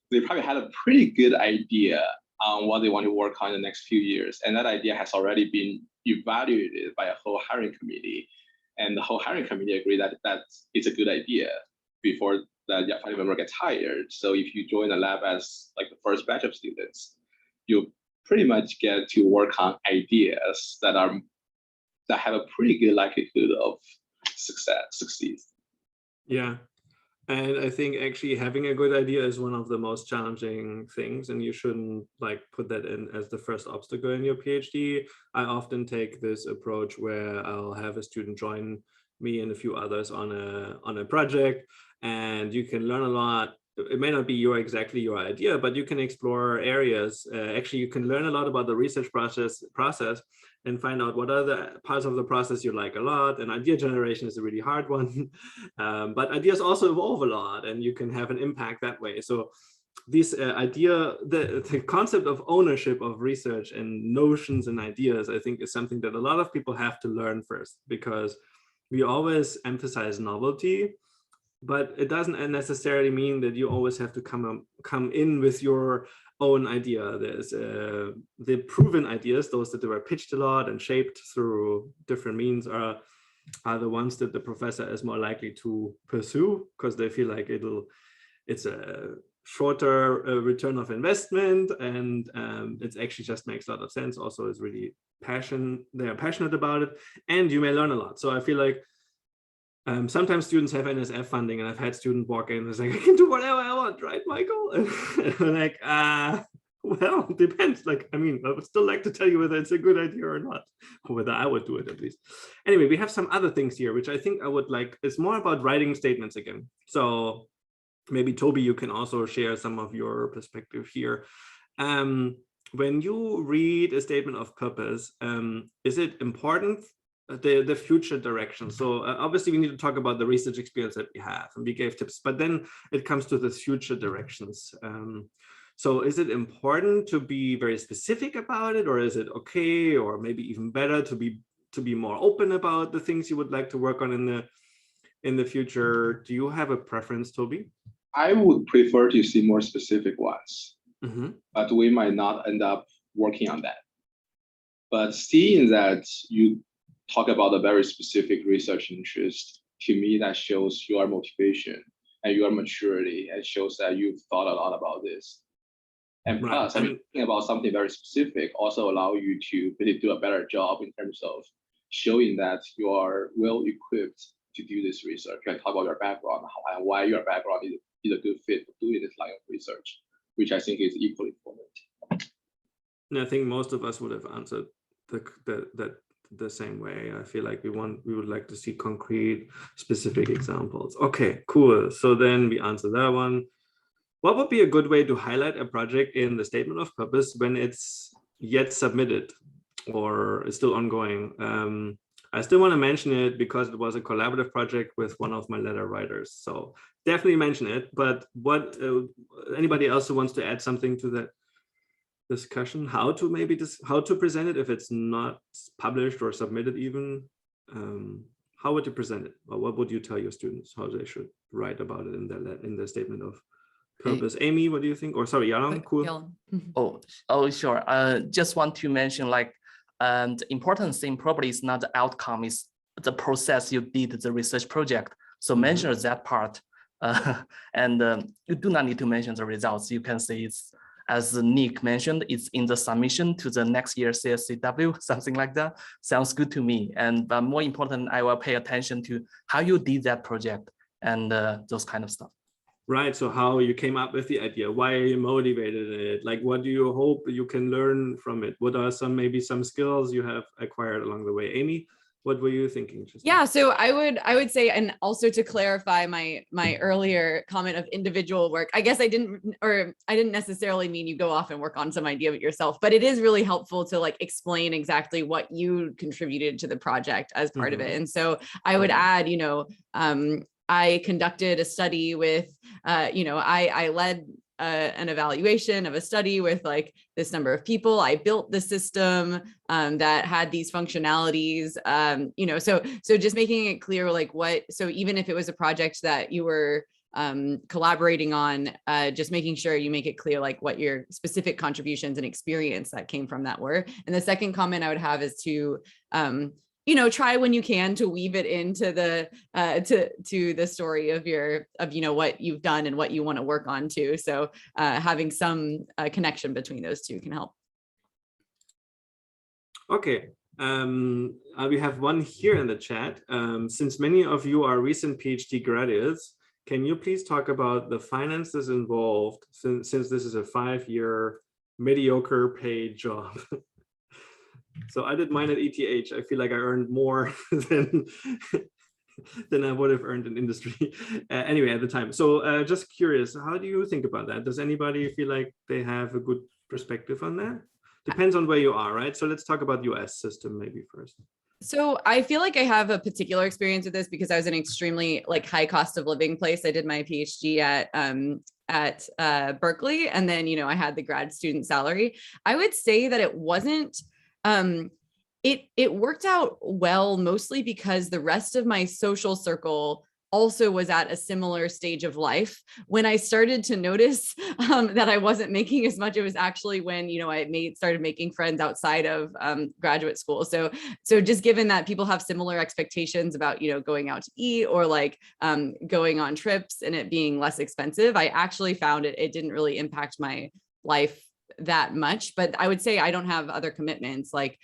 they probably had a pretty good idea on what they want to work on in the next few years. And that idea has already been evaluated by a whole hiring committee. And the whole hiring committee agreed that it's a good idea before the faculty member gets hired. So if you join the lab as like the first batch of students, you pretty much get to work on ideas that have a pretty good likelihood of succeed. Yeah. And I think actually having a good idea is one of the most challenging things, and you shouldn't like put that in as the first obstacle in your PhD. I often take this approach where I'll have a student join me and a few others on a project, and you can learn a lot. It may not be exactly your idea, but you can explore areas. Actually, you can learn a lot about the research process and find out what are the parts of the process you like a lot. And idea generation is a really hard one, but ideas also evolve a lot, and you can have an impact that way. So this the concept of ownership of research and notions and ideas, I think, is something that a lot of people have to learn first, because we always emphasize novelty, but it doesn't necessarily mean that you always have to come in with your own idea. There's the proven ideas, those that were pitched a lot and shaped through different means, are the ones that the professor is more likely to pursue, because they feel like it's a shorter return of investment, and it actually just makes a lot of sense. Also, is really they are passionate about it, and you may learn a lot. So I feel like sometimes students have NSF funding, and I've had students walk in and say, I can do whatever I want, right, Michael? And I'm like, well, it depends. Like, I mean, I would still like to tell you whether it's a good idea or not, or whether I would do it at least. Anyway, we have some other things here, which I think I would like. It's more about writing statements again. So maybe Toby, you can also share some of your perspective here. When you read a statement of purpose, is it important the future direction? So obviously we need to talk about the research experience that we have, and we gave tips, but then it comes to the future directions. So is it important to be very specific about it, or is it okay, or maybe even better to be more open about the things you would like to work on in the future? Do you have a preference, Toby? I would prefer to see more specific ones, but we might not end up working on that. But seeing that you talk about a very specific research interest, to me, that shows your motivation and your maturity, and shows that you've thought a lot about this. And plus, thinking about something very specific also allow you to really do a better job in terms of showing that you are well equipped to do this research. You can talk about your background and why your background is a good fit for doing this line of research, which I think is equally important. And I think most of us would have answered the same way. I feel like we would like to see concrete, specific examples. Okay, cool. So then we answer that one. What would be a good way to highlight a project in the statement of purpose when it's yet submitted or is still ongoing? I still want to mention it because it was a collaborative project with one of my letter writers. So definitely mention it. But what anybody else who wants to add something to that discussion, how to present it if it's not published or submitted even? How would you present it? Or what would you tell your students how they should write about it in the statement of purpose? Hey. Amy, what do you think? Or sorry, Yalong, cool. Yalong. Oh, sure. Just want to mention, like, the important thing probably is not the outcome, is the process you did the research project. So mention that part, and you do not need to mention the results. You can say it's, as Nick mentioned, it's in the submission to the next year CSCW, something like that. Sounds good to me. And but more important, I will pay attention to how you did that project and those kind of stuff. Right. So how you came up with the idea, why are you motivated in it? Like, what do you hope you can learn from it? What are maybe some skills you have acquired along the way? Amy, what were you thinking? Yeah, so I would say, and also to clarify my earlier comment of individual work, I guess I didn't necessarily mean you go off and work on some idea of it yourself, but it is really helpful to like explain exactly what you contributed to the project as part of it. And so I would add, I conducted a study with, I led an evaluation of a study with like this number of people. I built the system that had these functionalities, so just making it clear, like so even if it was a project that you were collaborating on, just making sure you make it clear like what your specific contributions and experience that came from that were. And the second comment I would have is to try when you can to weave it into the to the story of what you've done and what you want to work on too. So having some connection between those two can help. Okay. We have one here in the chat. Since many of you are recent PhD graduates, can you please talk about the finances involved since this is a 5-year mediocre paid job? So I did mine at ETH. I feel like I earned more than I would have earned in industry anyway at the time. So just curious, how do you think about that? Does anybody feel like they have a good perspective on that? Depends on where you are, right? So let's talk about US system maybe first. So I feel like I have a particular experience with this because I was in an extremely like high cost of living place. I did my PhD at Berkeley, and then I had the grad student salary. I would say that it wasn't. It worked out well, mostly because the rest of my social circle also was at a similar stage of life. When I started to notice that I wasn't making as much, it was actually when I started making friends outside of graduate school. So just given that people have similar expectations about going out to eat or like going on trips and it being less expensive, I actually found it didn't really impact my life that much. But I would say I don't have other commitments like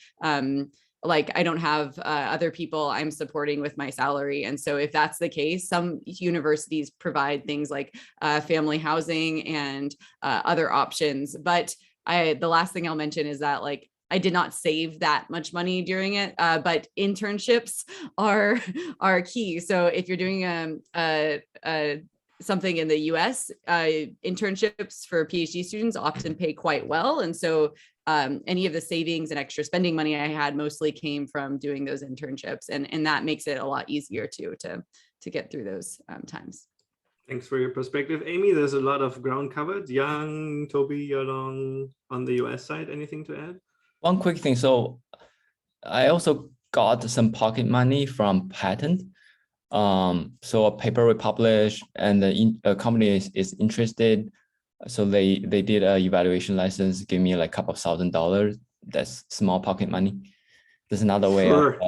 I don't have other people I'm supporting with my salary. And so if that's the case, some universities provide things like family housing and other options. But the last thing I'll mention is that like I did not save that much money during it, but internships are key. So if you're doing something in the US, internships for PhD students often pay quite well. And so any of the savings and extra spending money I had mostly came from doing those internships. And that makes it a lot easier to get through those times. Thanks for your perspective. Amy, there's a lot of ground covered. Zhang, Toby, Yalong on the US side, anything to add? One quick thing. So I also got some pocket money from patent. So a paper we published and the company is interested. So they did a evaluation license, give me like a couple of $1,000. That's small pocket money. There's another way. Sure.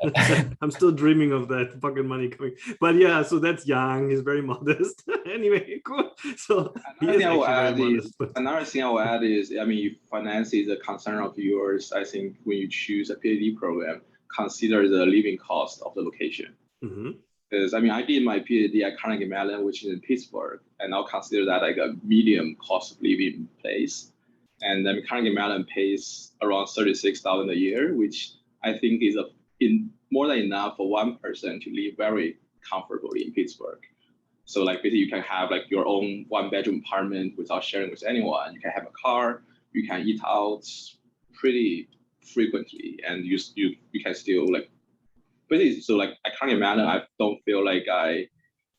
I'm still dreaming of that pocket money coming. But yeah, so that's Yang. He's very modest. Anyway, cool. So another thing I will add is, I mean, if finance is a concern of yours, I think when you choose a PhD program, consider the living cost of the location. Because I mean, I did my PhD at Carnegie Mellon, which is in Pittsburgh, and I'll consider that like a medium cost of living place. And then Carnegie Mellon pays around $36,000 a year, which I think is more than enough for one person to live very comfortably in Pittsburgh. So like basically you can have like your own 1-bedroom apartment without sharing with anyone. You can have a car, you can eat out pretty frequently, and you can still like, basically, so like at Carnegie Mellon, I don't feel like I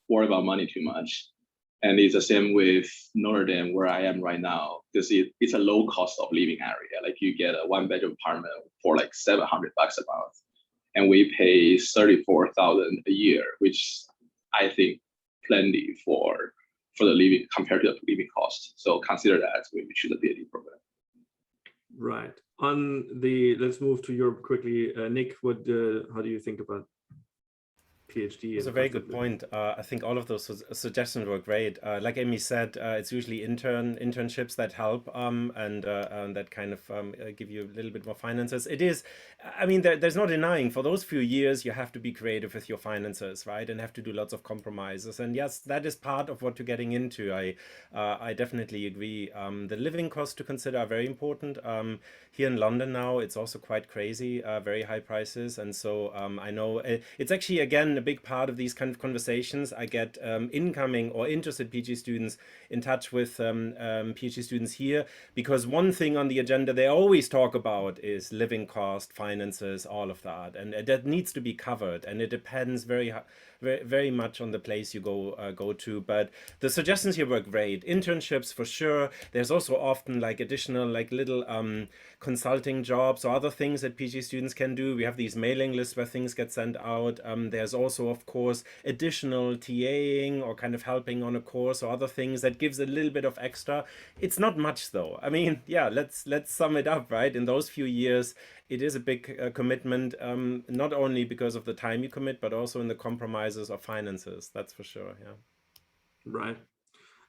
worry about money too much. And it's the same with Notre Dame, where I am right now, because it's a low cost of living area. Like you get a 1-bedroom apartment for like $700 a month, and we pay $34,000 a year, which I think plenty for the living compared to the living cost. So consider that when we choose a PhD program. Right. Let's move to Europe quickly. Nick, how do you think about PhD? That's a very good point. I think all of those suggestions were great. Like Amy said, it's usually internships that help and that kind of give you a little bit more finances. It is, I mean, there's no denying for those few years you have to be creative with your finances, right? And have to do lots of compromises. And yes, that is part of what you're getting into. I definitely agree. The living costs to consider are very important. Here in London now, it's also quite crazy, very high prices. And so I know it's actually, again, a big part of these kind of conversations. I get incoming or interested PhD students in touch with PhD students here, because one thing on the agenda they always talk about is living cost, finances, all of that. And that needs to be covered. And it depends very very much on the place you go to. But the suggestions here were great. Internships for sure. There's also often like additional like little consulting jobs or other things that PhD students can do. We have these mailing lists where things get sent out. There's also, of course, additional TAing or kind of helping on a course or other things that gives a little bit of extra. It's not much though. I mean, yeah, let's sum it up, right? In those few years, it is a big commitment, not only because of the time you commit, but also in the compromises of finances. That's for sure. Yeah. Right.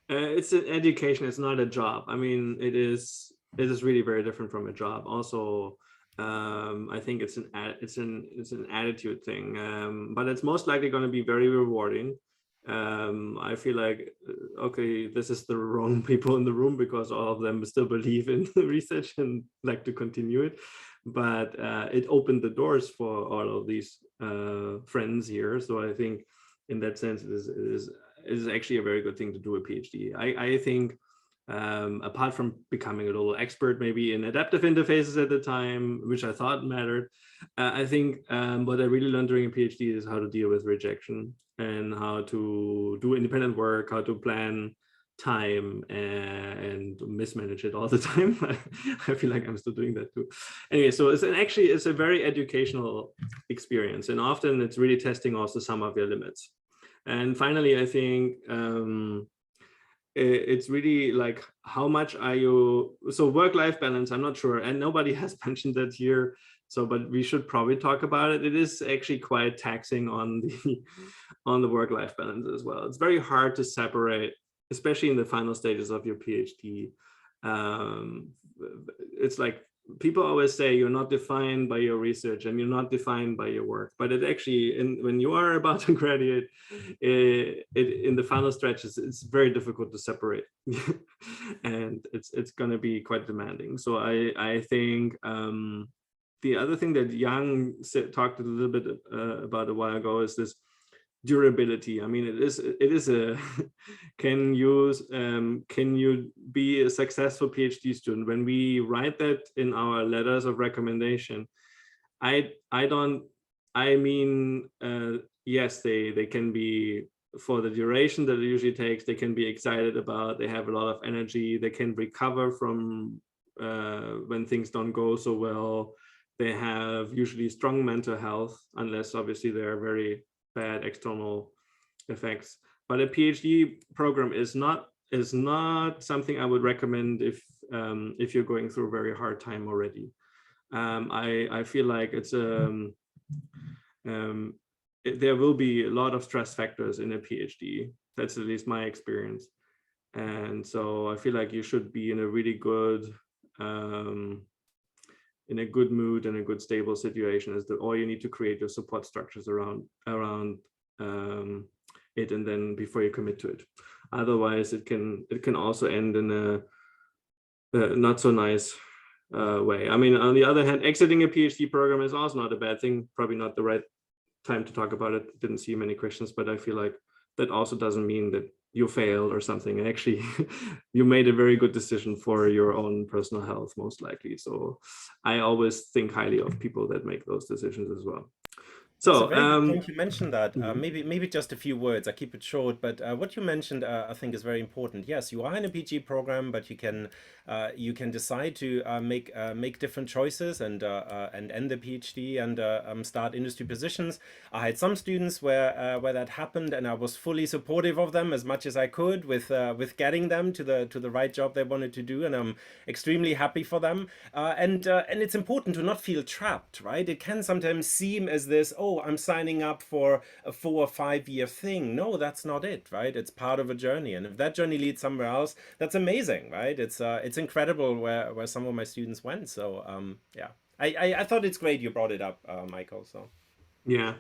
It's an education. It's not a job. I mean, it is really very different from a job. Also, I think it's an attitude thing, but it's most likely going to be very rewarding. I feel like, okay, this is the wrong people in the room because all of them still believe in research and like to continue it. But it opened the doors for all of these friends here. So I think in that sense, it is actually a very good thing to do a PhD. I think apart from becoming a little expert maybe in adaptive interfaces at the time, which I thought mattered, I think what I really learned during a PhD is how to deal with rejection and how to do independent work, how to plan time and mismanage it all the time. I feel like I'm still doing that too. Anyway, so it's a very educational experience, and often it's really testing also some of your limits. And finally, I think it's really like, how much are you, so work-life balance, I'm not sure, and nobody has mentioned that here, so but we should probably talk about it. It is actually quite taxing on the work-life balance as well. It's very hard to separate, especially in the final stages of your PhD. It's like people always say you're not defined by your research and you're not defined by your work, but it actually, when you are about to graduate, in the final stretches, it's very difficult to separate, and it's going to be quite demanding. So I think the other thing that Zhang talked a little bit about a while ago is this durability. I mean, it is a can you be a successful PhD student? When we write that in our letters of recommendation, I mean yes, they can be, for the duration that it usually takes, they can be excited about, they have a lot of energy, they can recover from when things don't go so well, they have usually strong mental health, unless obviously they're very bad external effects. But a PhD program is not something I would recommend if you're going through a very hard time already. I feel like it's there will be a lot of stress factors in a PhD. That's at least my experience. And so I feel like you should be in a really good in a good mood and a good stable situation, or you need to create your support structures around it, and then before you commit to it. Otherwise, it can also end in a not so nice way. I mean, on the other hand, exiting a PhD program is also not a bad thing. Probably not the right time to talk about it. Didn't see many questions, but I feel like that also doesn't mean that you failed or something. Actually, you made a very good decision for your own personal health, most likely. So I always think highly of people that make those decisions as well. So very good point you mentioned that. Maybe just a few words. I keep it short, but what you mentioned, I think, is very important. Yes, you are in a PhD program, but you can decide to make different choices and end the PhD and start industry positions. I had some students where that happened, and I was fully supportive of them as much as I could with getting them to the right job they wanted to do, and I'm extremely happy for them. And it's important to not feel trapped, right? It can sometimes seem as this, oh, I'm signing up for a 4 or 5 year thing. No, that's not it, right? It's part of a journey, and if that journey leads somewhere else, that's amazing, right? It's incredible where some of my students went. So yeah, I thought it's great you brought it up, Michael. So yeah,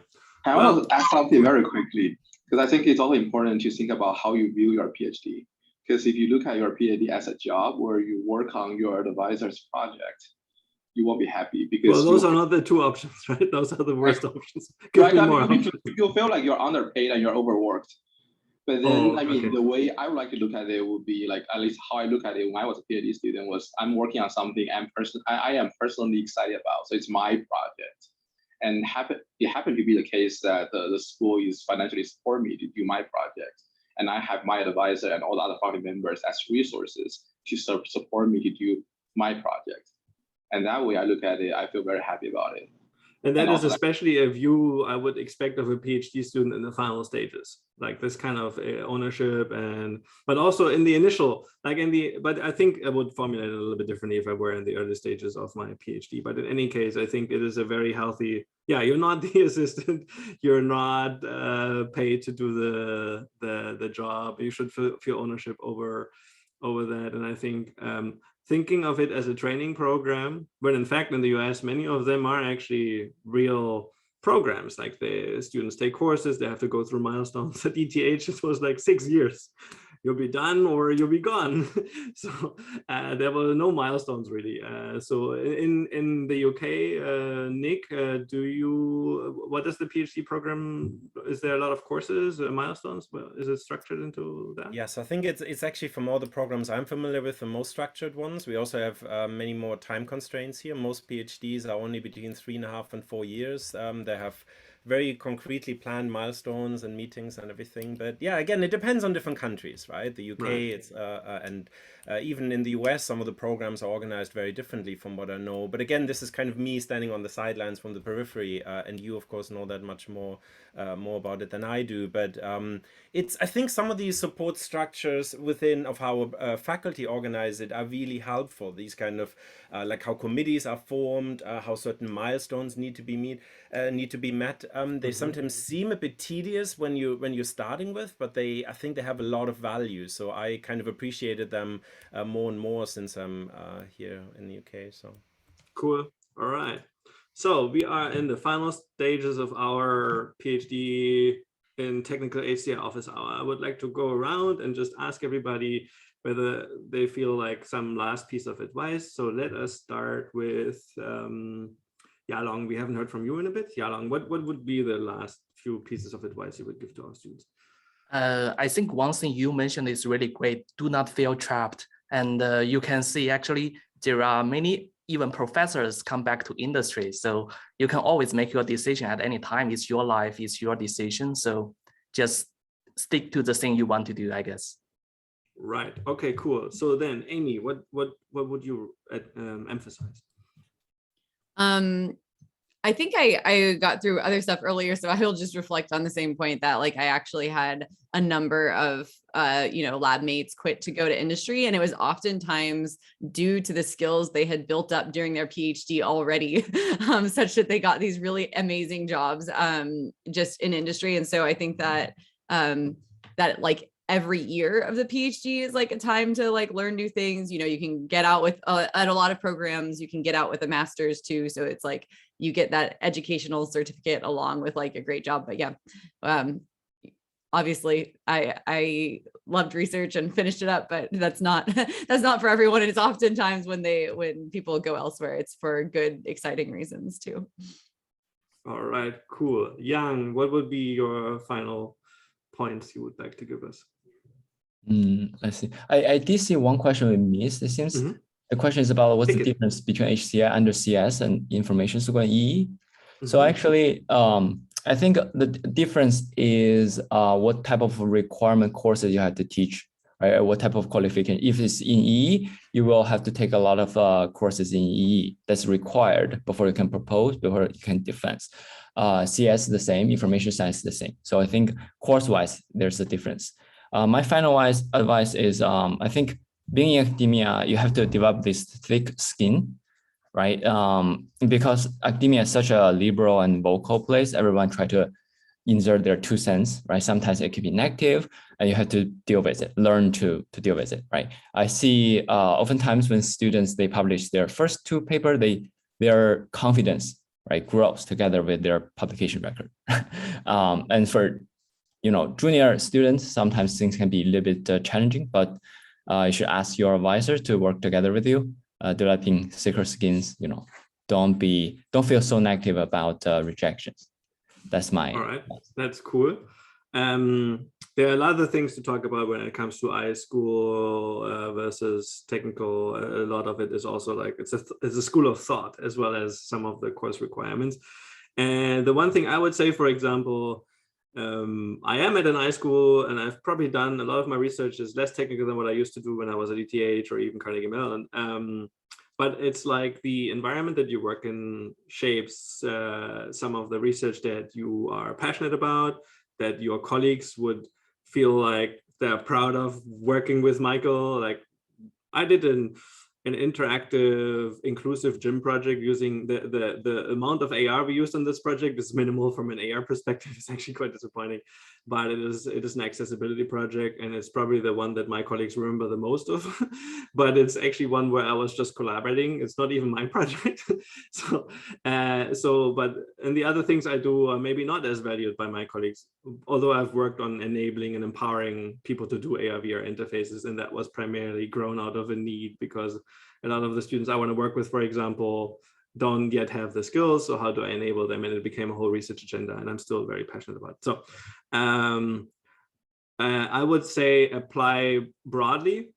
I want to add something very quickly, because I think it's also important to think about how you view your PhD. Because if you look at your PhD as a job where you work on your advisor's project, you won't be happy, because those are not the two options, right? Those are the worst options. Right? I mean, you feel like you're underpaid and you're overworked. But then, the way I would like to look at it would be like, at least how I look at it when I was a PhD student was, I'm working on something I am personally excited about. So it's my project. And it happened to be the case that the school is financially supporting me to do my project. And I have my advisor and all the other faculty members as resources to support me to do my project. And that way I look at it, I feel very happy about it. And that is especially a view I would expect of a PhD student in the final stages, like this kind of ownership, but also in the initial, but I think I would formulate it a little bit differently if I were in the early stages of my PhD. But in any case, I think it is a very healthy, you're not the assistant, you're not paid to do the job. You should feel ownership over that. And I think thinking of it as a training program, but in fact, in the US, many of them are actually real programs. Like the students take courses, they have to go through milestones. At ETH, it was like 6 years. You'll be done or you'll be gone. So there were no milestones really. So in the UK, Nick, what is the PhD program? Is there a lot of courses, milestones? Well, is it structured into that? Yes, I think it's actually from all the programs I'm familiar with, the most structured ones. We also have many more time constraints here. Most PhDs are only between 3.5 and 4 years. They have very concretely planned milestones and meetings and everything. But yeah, again, it depends on different countries, right? The UK, it's and even in the US, some of the programs are organized very differently from what I know. But again, this is kind of me standing on the sidelines from the periphery, and you, of course, know that much more about it than I do. But I think some of these support structures within of how faculty organize it are really helpful. These kind of like how committees are formed, how certain milestones need to be met. They sometimes seem a bit tedious when you're starting with, but I think they have a lot of value. So I kind of appreciated them more and more since I'm here in the UK. So cool. All right. So we are in the final stages of our PhD in Technical HCI Office Hour. I would like to go around and just ask everybody whether they feel like some last piece of advice. So let us start with Yalong. We haven't heard from you in a bit. Yalong, what would be the last few pieces of advice you would give to our students? I think one thing you mentioned is really great. Do not feel trapped. And you can see actually there are many even professors come back to industry. So you can always make your decision at any time. It's your life, it's your decision. So just stick to the thing you want to do, I guess. Right. Okay, cool. So then Amy, what would you emphasize? I think I got through other stuff earlier, so I will just reflect on the same point that like I actually had a number of lab mates quit to go to industry, and it was oftentimes due to the skills they had built up during their PhD already, such that they got these really amazing jobs just in industry. And so I think that that like every year of the PhD is like a time to like learn new things. You can get out with at a lot of programs, you can get out with a master's too. So it's like you get that educational certificate along with like a great job. But yeah, obviously I loved research and finished it up, but that's not for everyone. And it's oftentimes when people go elsewhere, it's for good, exciting reasons too. All right, cool. Yang, what would be your final points you would like to give us? I see. I did see one question we missed. It seems the question is about what's the difference between HCI under CS and information school and EE. So actually, I think the difference is what type of requirement courses you have to teach, right? What type of qualification. If it's in EE, you will have to take a lot of courses in EE that's required before you can propose, before you can defend. CS is the same, information science is the same. So I think course-wise, there's a difference. My final advice is, I think being in academia, you have to develop this thick skin, right? Because academia is such a liberal and vocal place. Everyone try to insert their 2 cents, right? Sometimes it can be negative, and you have to deal with it, learn to deal with it, right? I see oftentimes when students, they publish their first 2 papers, their confidence, right, grows together with their publication record. And for junior students, sometimes things can be a little bit challenging, but you should ask your advisor to work together with you, developing thicker skins. Don't feel so negative about rejections. That's my. All right, that's cool. There are a lot of things to talk about when it comes to IS school versus technical. A lot of it is also like it's a school of thought as well as some of the course requirements. And the one thing I would say, for example, I am at an high school, and I've probably done a lot of my research is less technical than what I used to do when I was at ETH or even Carnegie Mellon. But it's like the environment that you work in shapes some of the research that you are passionate about, that your colleagues would feel like they're proud of working with Michael. Like I did an interactive inclusive gym project using the amount of AR we used on this project is minimal from an AR perspective. It's actually quite disappointing, but it is an accessibility project, and it's probably the one that my colleagues remember the most of. But it's actually one where I was just collaborating. It's not even my project. But and the other things I do are maybe not as valued by my colleagues, although I've worked on enabling and empowering people to do AR/VR interfaces, and that was primarily grown out of a need because a lot of the students I want to work with, for example, don't yet have the skills. So how do I enable them? And it became a whole research agenda, and I'm still very passionate about it. So I would say apply broadly,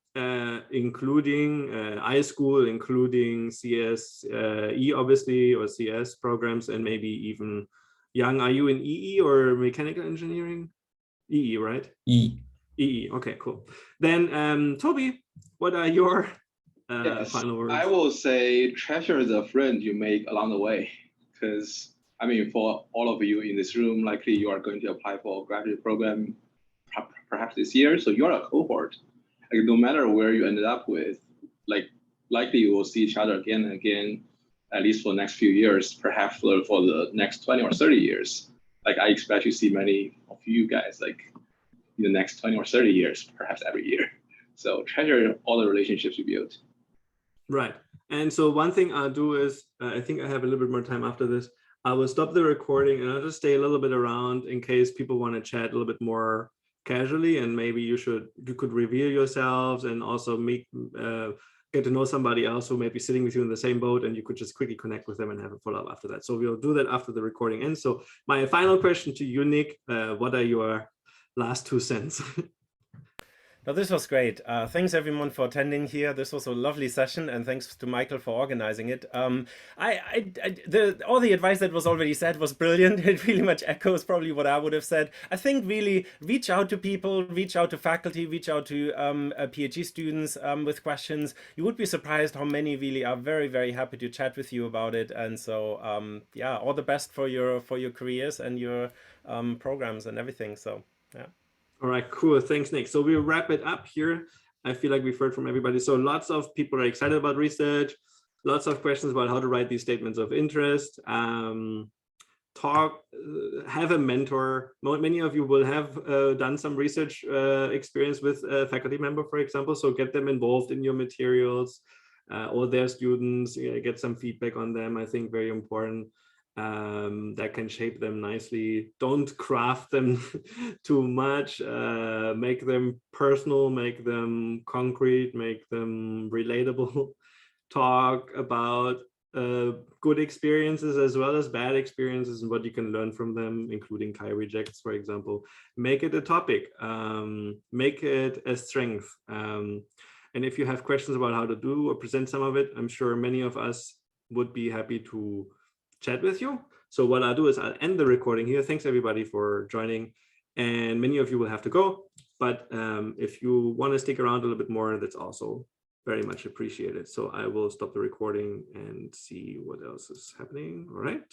including iSchool, including CSE, obviously, or CS programs, and maybe even Yang. Are you in EE or mechanical engineering? EE, right? EE. Okay, cool. Then Toby, what are your final words? I will say treasure the friend you make along the way, because I mean, for all of you in this room, likely you are going to apply for a graduate program perhaps this year. So you're a cohort. Like, no matter where you ended up with, like likely you will see each other again and again, at least for the next few years, perhaps for the next 20 or 30 years. Like I expect to see many of you guys like in the next 20 or 30 years, perhaps every year. So treasure all the relationships you built. Right. And so one thing I'll do is, I think I have a little bit more time after this. I will stop the recording and I'll just stay a little bit around in case people want to chat a little bit more casually, and maybe you could reveal yourselves and also get to know somebody else who may be sitting with you in the same boat, and you could just quickly connect with them and have a follow-up after that. So we'll do that after the recording ends. So my final question to you, Nick, what are your last 2 cents? No, this was great. Thanks everyone for attending here. This was a lovely session, and thanks to Michael for organizing it. All the advice that was already said was brilliant. It really much echoes probably what I would have said. I think really reach out to people, reach out to faculty, reach out to PhD students with questions. You would be surprised how many really are very, very happy to chat with you about it. And so yeah, all the best for your careers and your programs and everything. So yeah. All right, cool. Thanks, Nick. So we'll wrap it up here. I feel like we've heard from everybody. So lots of people are excited about research, lots of questions about how to write these statements of interest. Have a mentor. Many of you will have done some research experience with a faculty member, for example. So get them involved in your materials or their students, get some feedback on them. I think very important. That can shape them nicely. Don't craft them too much. Make them personal, make them concrete, make them relatable. Talk about good experiences as well as bad experiences and what you can learn from them, including Chi rejects, for example. Make it a topic. Make it a strength. And if you have questions about how to do or present some of it, I'm sure many of us would be happy to chat with you. So what I'll do is I'll end the recording here. Thanks everybody for joining, and many of you will have to go, but if you want to stick around a little bit more, that's also very much appreciated. So I will stop the recording and see what else is happening. All right.